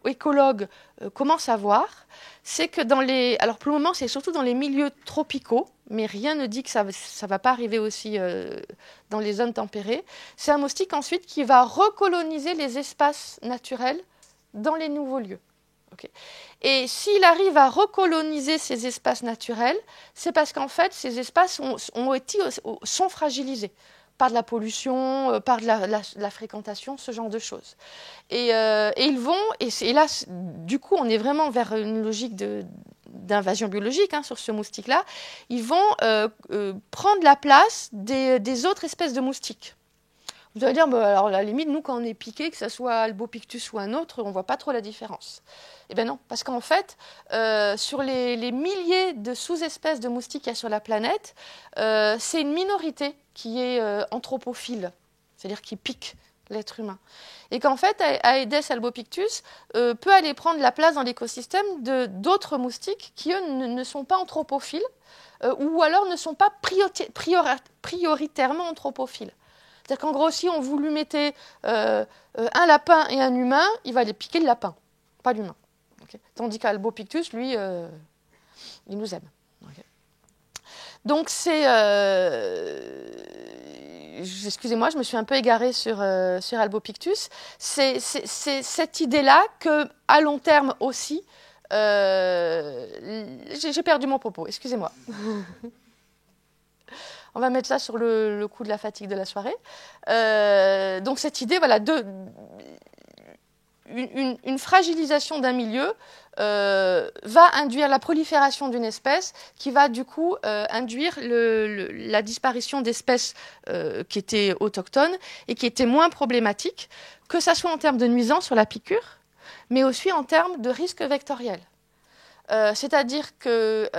écologues commencent à voir, c'est que alors pour le moment, c'est surtout dans les milieux tropicaux, mais rien ne dit que ça ne va pas arriver aussi dans les zones tempérées. C'est un moustique ensuite qui va recoloniser les espaces naturels dans les nouveaux lieux. Okay. Et s'il arrive à recoloniser ces espaces naturels, c'est parce qu'en fait, ces espaces sont fragilisés par de la pollution, par de la fréquentation, ce genre de choses. Et là, du coup, on est vraiment vers une logique d'invasion biologique sur ce moustique-là. Ils vont prendre la place des autres espèces de moustiques. Vous allez dire, alors à la limite, nous, quand on est piqué, que ce soit Albopictus ou un autre, on ne voit pas trop la différence. Eh bien non, parce qu'en fait, sur les milliers de sous-espèces de moustiques qu'il y a sur la planète, c'est une minorité qui est anthropophile, c'est-à-dire qui pique l'être humain. Et qu'en fait, Aedes albopictus peut aller prendre la place dans l'écosystème d'autres moustiques qui, eux, ne sont pas anthropophiles ou alors ne sont pas prioritairement anthropophiles. C'est-à-dire qu'en gros, si on vous lui mettez un lapin et un humain, il va aller piquer le lapin, pas l'humain. Okay. Tandis qu'Albopictus, lui, il nous aime. Okay. Donc c'est... excusez-moi, je me suis un peu égarée sur Albopictus. C'est cette idée-là qu'à long terme aussi... j'ai perdu mon propos, excusez-moi. On va mettre ça sur le coup de la fatigue de la soirée. Donc cette idée, voilà, une fragilisation d'un milieu va induire la prolifération d'une espèce qui va du coup induire la disparition d'espèces qui étaient autochtones et qui étaient moins problématiques, que ce soit en termes de nuisance sur la piqûre, mais aussi en termes de risque vectoriel. C'est-à-dire que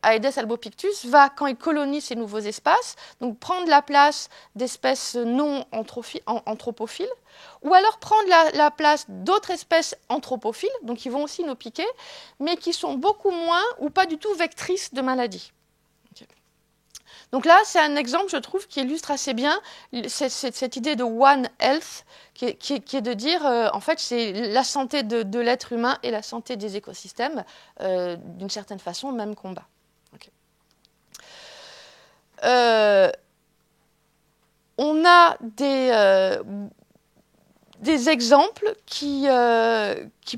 Aedes albopictus va, quand il colonise ces nouveaux espaces, donc prendre la place d'espèces non anthropophiles, ou alors prendre la place d'autres espèces anthropophiles, donc qui vont aussi nous piquer, mais qui sont beaucoup moins ou pas du tout vectrices de maladies. Okay. Donc là, c'est un exemple, je trouve, qui illustre assez bien cette idée de One Health, qui est de dire, en fait, c'est la santé de l'être humain et la santé des écosystèmes, d'une certaine façon, même combat. Okay. On a des exemples qui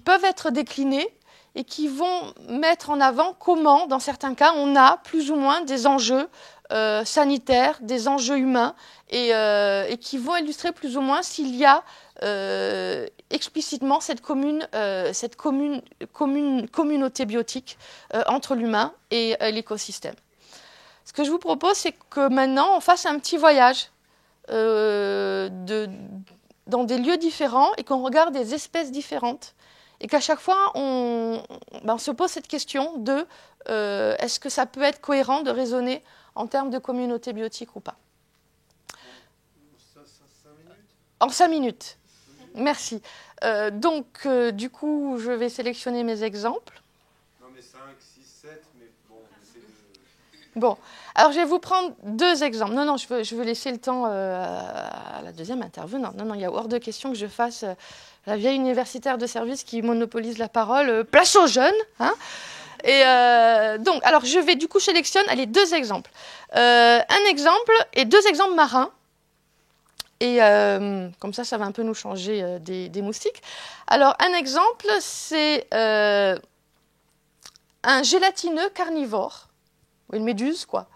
peuvent être déclinés et qui vont mettre en avant comment, dans certains cas, on a plus ou moins des enjeux sanitaires, des enjeux humains, et qui vont illustrer plus ou moins s'il y a explicitement cette communauté biotique entre l'humain et l'écosystème. Ce que je vous propose, c'est que maintenant, on fasse un petit voyage dans des lieux différents et qu'on regarde des espèces différentes. Et qu'à chaque fois, on se pose cette question de est-ce que ça peut être cohérent de raisonner en termes de communauté biotique ou pas. En 5 minutes. Merci. Donc, du coup, je vais sélectionner mes exemples. Non, mais 5, 6, 7, mais bon, c'est Bon, alors je vais vous prendre 2 exemples. Non, je veux laisser le temps à la deuxième intervenante. Non, il y a hors de question que je fasse la vieille universitaire de service qui monopolise la parole. Place aux jeunes, hein. Et donc, alors je vais du coup sélectionner 2 exemples. Un exemple et 2 exemples marins. Et comme ça va un peu nous changer des moustiques. Alors, un exemple, c'est un gélatineux carnivore, une méduse, quoi,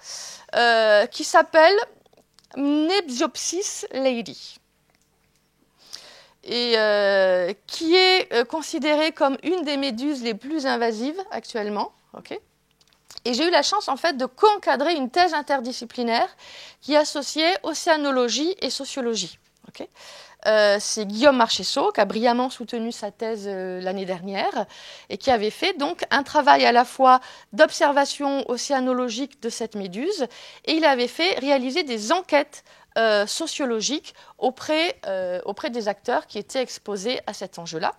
qui s'appelle Mnebsiopsis lady. Et qui est considérée comme une des méduses les plus invasives actuellement. Okay. Et j'ai eu la chance en fait de co-encadrer une thèse interdisciplinaire qui associait océanologie et sociologie. Okay, c'est Guillaume Marchessault qui a brillamment soutenu sa thèse l'année dernière et qui avait fait donc un travail à la fois d'observation océanologique de cette méduse et il avait fait réaliser des enquêtes sociologiques auprès des acteurs qui étaient exposés à cet enjeu-là.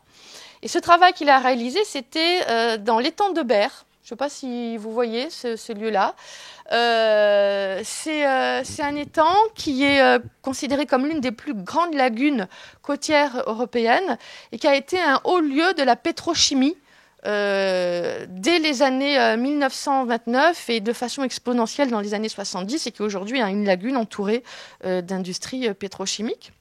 Et ce travail qu'il a réalisé, c'était dans l'étang de Berre. Je ne sais pas si vous voyez ce lieu-là. C'est un étang qui est considéré comme l'une des plus grandes lagunes côtières européennes et qui a été un haut lieu de la pétrochimie dès les années 1929 et de façon exponentielle dans les années 70 et qui aujourd'hui est une lagune entourée d'industries pétrochimiques.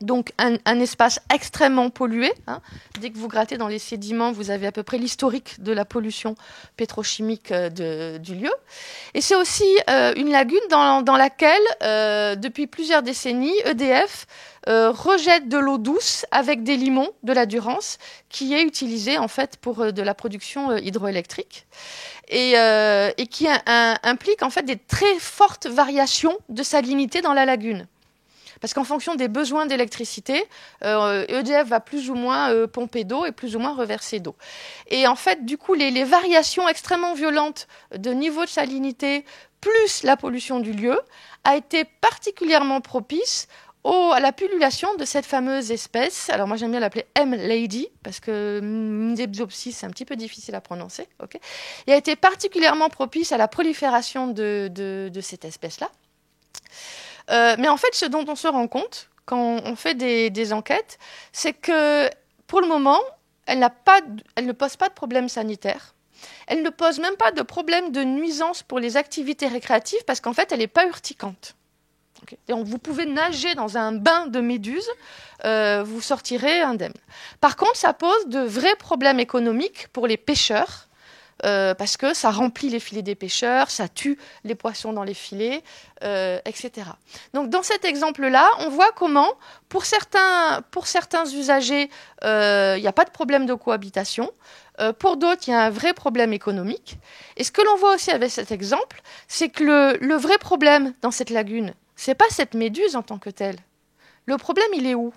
Donc un espace extrêmement pollué. Hein. Dès que vous grattez dans les sédiments, vous avez à peu près l'historique de la pollution pétrochimique du lieu. Et c'est aussi une lagune dans laquelle, depuis plusieurs décennies, EDF rejette de l'eau douce avec des limons de la Durance qui est utilisée en fait pour de la production hydroélectrique et qui implique en fait des très fortes variations de salinité dans la lagune. Parce qu'en fonction des besoins d'électricité, EDF va plus ou moins pomper d'eau et plus ou moins reverser d'eau. Et en fait, du coup, les variations extrêmement violentes de niveau de salinité, plus la pollution du lieu, a été particulièrement propice à la pullulation de cette fameuse espèce. Alors moi, j'aime bien l'appeler M-Lady, parce que Mdebzopsis, c'est un petit peu difficile à prononcer. Okay, et a été particulièrement propice à la prolifération de cette espèce-là. Mais en fait, ce dont on se rend compte quand on fait des enquêtes, c'est que pour le moment, elle ne pose pas de problème sanitaire. Elle ne pose même pas de problème de nuisance pour les activités récréatives parce qu'en fait, elle n'est pas urticante. Okay. Donc, vous pouvez nager dans un bain de méduses, vous sortirez indemne. Par contre, ça pose de vrais problèmes économiques pour les pêcheurs. Parce que ça remplit les filets des pêcheurs, ça tue les poissons dans les filets, etc. Donc dans cet exemple-là, on voit comment, pour certains usagers, il n'y a pas de problème de cohabitation. Pour d'autres, il y a un vrai problème économique. Et ce que l'on voit aussi avec cet exemple, c'est que le vrai problème dans cette lagune, ce n'est pas cette méduse en tant que telle. Le problème, il est où ?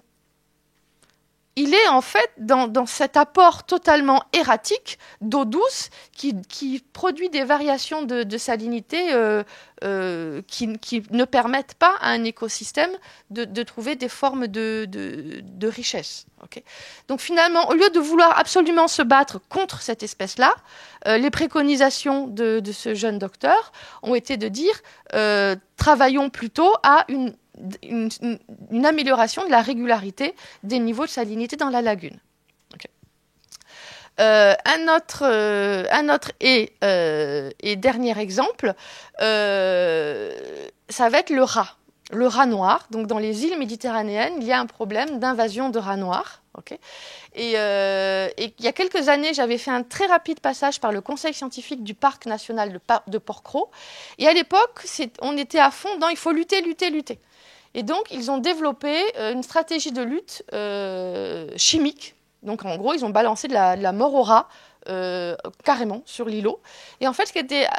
Il est en fait dans cet apport totalement erratique d'eau douce qui produit des variations de salinité qui ne permettent pas à un écosystème de trouver des formes de richesse. Okay. Donc finalement, au lieu de vouloir absolument se battre contre cette espèce-là, les préconisations de ce jeune docteur ont été de dire travaillons plutôt à une amélioration de la régularité des niveaux de salinité dans la lagune. Okay. Un autre et dernier exemple, ça va être le rat. Le rat noir. Donc dans les îles méditerranéennes, il y a un problème d'invasion de rats noirs. Okay. Et il y a quelques années, j'avais fait un très rapide passage par le conseil scientifique du parc national de Porquerolles. Et à l'époque, on était à fond dans il faut lutter. Et donc, ils ont développé une stratégie de lutte chimique. Donc, en gros, ils ont balancé de la mort aux rats carrément sur l'îlot. Et en fait, ce qui était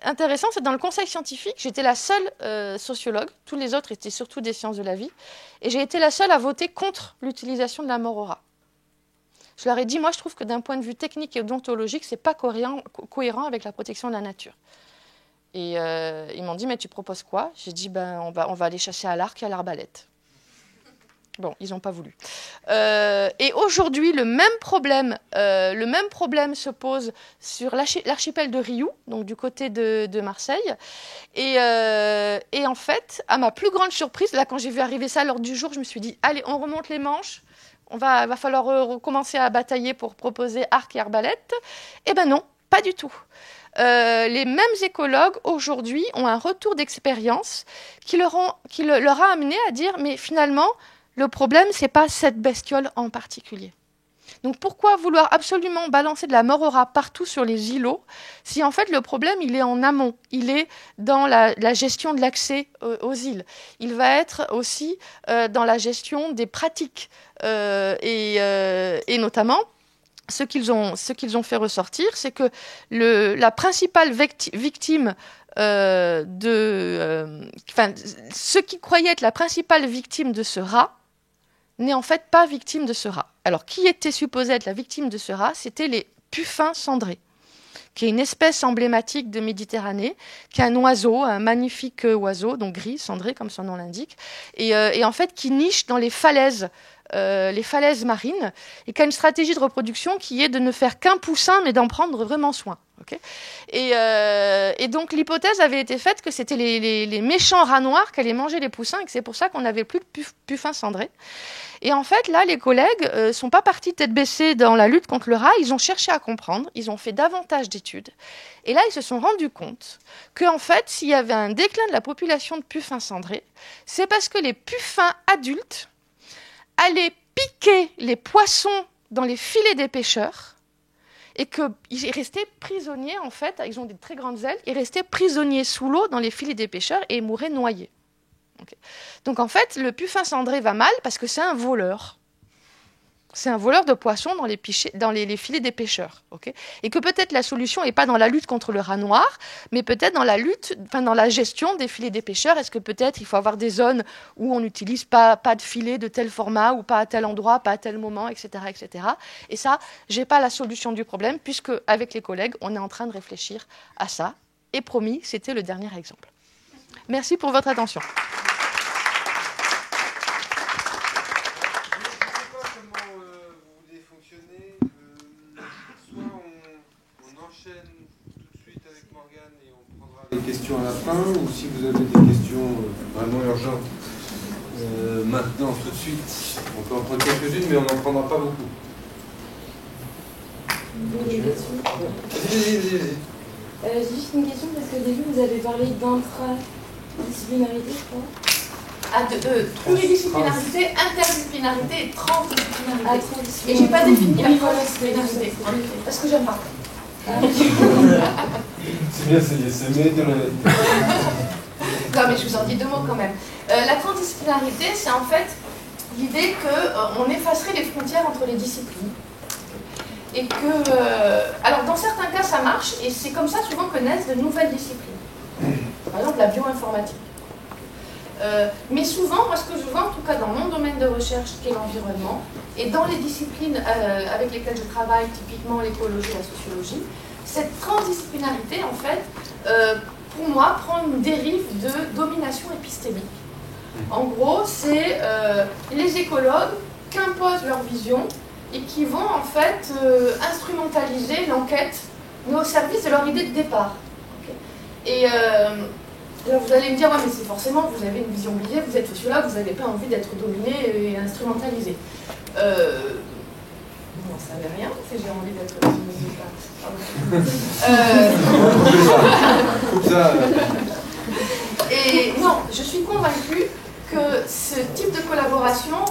intéressant, c'est que dans le conseil scientifique, j'étais la seule sociologue. Tous les autres étaient surtout des sciences de la vie. Et j'ai été la seule à voter contre l'utilisation de la mort aux rats. Je leur ai dit, moi, je trouve que d'un point de vue technique et odontologique, ce n'est pas cohérent avec la protection de la nature. Et ils m'ont dit, mais tu proposes quoi ? J'ai dit, on va aller chasser à l'arc et à l'arbalète. Bon, ils n'ont pas voulu. Et aujourd'hui, le même problème se pose sur l'archipel de Riou, donc du côté de Marseille. Et en fait, à ma plus grande surprise, là, quand j'ai vu arriver ça à l'ordre du jour, je me suis dit, allez, on remonte les manches. Il va falloir recommencer à batailler pour proposer arc et arbalète. Eh ben non, pas du tout. Les mêmes écologues, aujourd'hui, ont un retour d'expérience qui leur a amené à dire, mais finalement, le problème, ce n'est pas cette bestiole en particulier. Donc pourquoi vouloir absolument balancer de la mort aux rats partout sur les îlots si en fait le problème il est en amont, il est dans la gestion de l'accès aux îles. Il va être aussi dans la gestion des pratiques et notamment ce qu'ils ont fait ressortir, c'est que la principale victime ceux qui croyaient être la principale victime de ce rat n'est en fait pas victime de ce rat. Alors, qui était supposé être la victime de ce rat? C'était les puffins cendrés, qui est une espèce emblématique de Méditerranée, qui est un oiseau, un magnifique oiseau, donc gris, cendré, comme son nom l'indique, et en fait qui niche dans les falaises marines, et qui a une stratégie de reproduction qui est de ne faire qu'un poussin, mais d'en prendre vraiment soin. Okay, et donc l'hypothèse avait été faite que c'était les méchants rats noirs qui allaient manger les poussins, et que c'est pour ça qu'on n'avait plus de puffins cendrés. Et en fait, là, les collègues sont pas partis tête baissée dans la lutte contre le rat, ils ont cherché à comprendre, ils ont fait davantage d'études, et là, ils se sont rendus compte qu'en fait, s'il y avait un déclin de la population de puffins cendrés, c'est parce que les puffins adultes allaient piquer les poissons dans les filets des pêcheurs, et qu'ils restaient prisonniers, en fait, ils ont des très grandes ailes, ils restaient prisonniers sous l'eau dans les filets des pêcheurs et ils mouraient noyés. Okay. Donc en fait, le puffin cendré va mal parce que c'est un voleur. C'est un voleur de poissons dans les filets des pêcheurs. Okay, et que peut-être la solution n'est pas dans la lutte contre le rat noir, mais peut-être dans la gestion des filets des pêcheurs. Est-ce que peut-être il faut avoir des zones où on n'utilise pas de filet de tel format, ou pas à tel endroit, pas à tel moment, etc. etc. Et ça, je n'ai pas la solution du problème, puisque avec les collègues, on est en train de réfléchir à ça. Et promis, c'était le dernier exemple. Merci pour votre attention. Des questions à la fin, ou si vous avez des questions vraiment urgentes maintenant, tout de suite, on peut en prendre quelques-unes, mais on n'en prendra pas beaucoup. Vas-y. J'ai juste une question parce qu'au début vous avez parlé d'intradisciplinarité, je crois. Pluridisciplinarité, interdisciplinarité et transdisciplinarité. Et j'ai pas défini la transdisciplinarité parce que j'aime pas. C'est bien, c'est mieux de la... Non, mais je vous en dis deux mots quand même. La transdisciplinarité, c'est en fait l'idée qu'on effacerait les frontières entre les disciplines. Et que... alors, dans certains cas, ça marche, et c'est comme ça souvent que naissent de nouvelles disciplines. Par exemple, la bioinformatique. Mais souvent, moi, ce que je vois, en tout cas dans mon domaine de recherche, qui est l'environnement, et dans les disciplines avec lesquelles je travaille, typiquement l'écologie et la sociologie, cette transdisciplinarité, en fait, pour moi, prend une dérive de domination épistémique. En gros, c'est les écologues qui imposent leur vision et qui vont, en fait, instrumentaliser l'enquête, mais au service de leur idée de départ. Okay. Et alors vous allez me dire, ouais, mais c'est forcément, vous avez une vision biaisée, vous êtes sociologue, vous n'avez pas envie d'être dominé et instrumentalisé. Non, ça n'avait rien, si j'ai envie d'être dominé. Et non, je suis convaincue que ce type de collaboration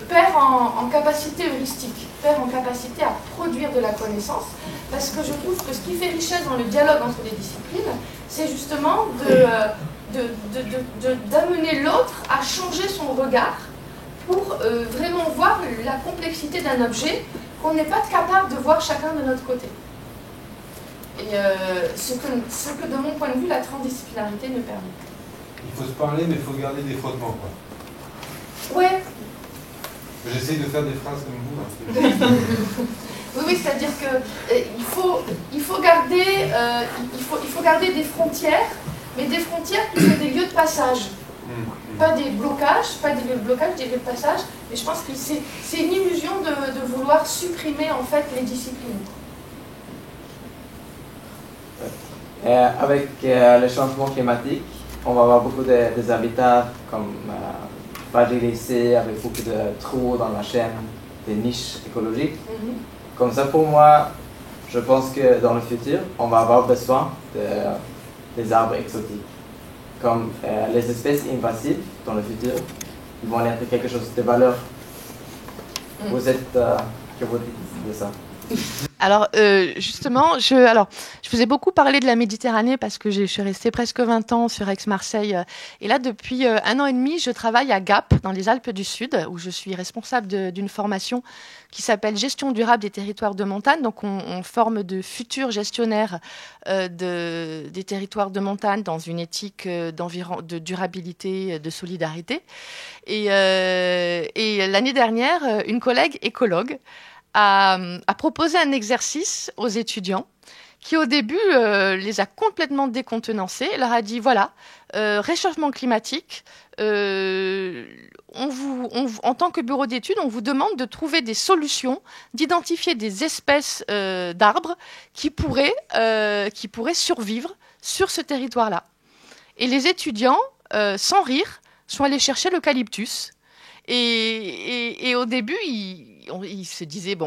perd en capacité heuristique, perd en capacité à produire de la connaissance, parce que je trouve que ce qui fait richesse dans le dialogue entre les disciplines, c'est justement d'amener l'autre à changer son regard pour vraiment voir la complexité d'un objet qu'on n'est pas capable de voir chacun de notre côté. Et ce que de mon point de vue, la transdisciplinarité me permet. Il faut se parler, mais il faut garder des frottements, quoi. Ouais. J'essaye de faire des phrases comme vous. Hein. Oui, c'est-à-dire qu'il faut garder des frontières, mais des frontières qui sont des lieux de passage. Pas des blocages, des lieux de passage, mais je pense que c'est une illusion de vouloir supprimer en fait les disciplines. Avec le changement climatique, on va avoir beaucoup des habitats comme fragilisés, avec beaucoup de trous dans la chaîne, des niches écologiques. Comme ça, pour moi, je pense que dans le futur, on va avoir besoin des arbres exotiques. Comme les espèces invasives dans le futur, ils vont être quelque chose de valeur. Vous êtes... que vous dites de ça? Alors, justement, je faisais beaucoup parler de la Méditerranée parce que je suis restée presque 20 ans sur Aix-Marseille. Et là, depuis 1 an et demi, je travaille à Gap, dans les Alpes du Sud, où je suis responsable d'une formation qui s'appelle Gestion durable des territoires de montagne. Donc, on forme de futurs gestionnaires des territoires de montagne dans une éthique de durabilité, de solidarité. Et l'année dernière, une collègue écologue a proposé un exercice aux étudiants qui, au début, les a complètement décontenancés. Elle leur a dit, voilà, réchauffement climatique, en tant que bureau d'études, on vous demande de trouver des solutions, d'identifier des espèces d'arbres qui pourraient survivre sur ce territoire-là. Et les étudiants, sans rire, sont allés chercher l'eucalyptus. Et au début, ils se disaient,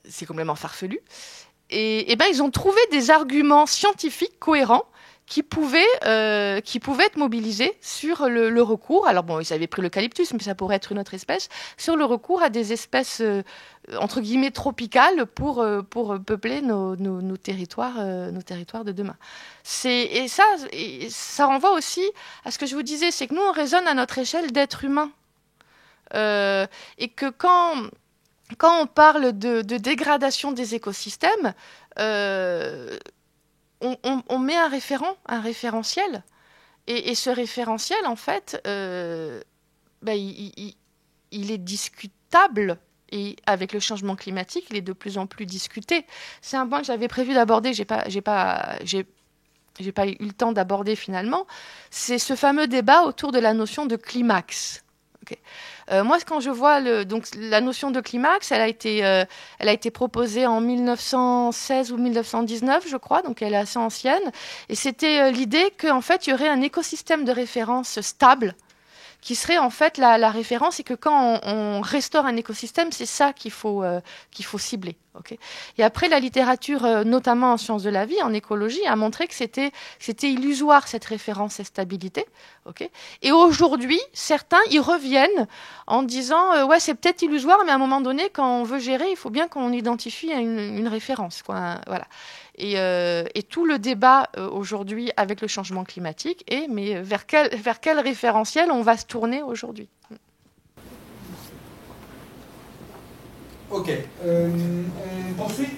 c'est complètement farfelu. Et ben, ils ont trouvé des arguments scientifiques cohérents qui pouvaient être mobilisés sur le recours. Alors bon, ils avaient pris l'eucalyptus, mais ça pourrait être une autre espèce, sur le recours à des espèces entre guillemets tropicales pour peupler nos territoires de demain. Ça renvoie aussi à ce que je vous disais, c'est que nous on raisonne à notre échelle d'êtres humains et que quand on parle de dégradation des écosystèmes, on met un référentiel. Et ce référentiel, en fait, il est discutable. Et avec le changement climatique, il est de plus en plus discuté. C'est un point que j'avais prévu d'aborder, j'ai pas eu le temps d'aborder finalement. C'est ce fameux débat autour de la notion de climax. Okay. Moi, quand je vois la notion de climax, elle a été proposée en 1916 ou 1919, je crois, donc elle est assez ancienne. Et c'était l'idée qu'en fait, il y aurait un écosystème de référence stable qui serait en fait la référence, et que quand on restaure un écosystème, c'est ça qu'il faut cibler. Okay. Et après, la littérature, notamment en sciences de la vie, en écologie, a montré que c'était illusoire, cette référence et stabilité. Okay. Et aujourd'hui, certains y reviennent en disant ouais, c'est peut-être illusoire, mais à un moment donné, quand on veut gérer, il faut bien qu'on identifie une référence, quoi. Voilà. Et tout le débat aujourd'hui avec le changement climatique est mais vers quel référentiel on va se tourner aujourd'hui. Ok, on poursuit ?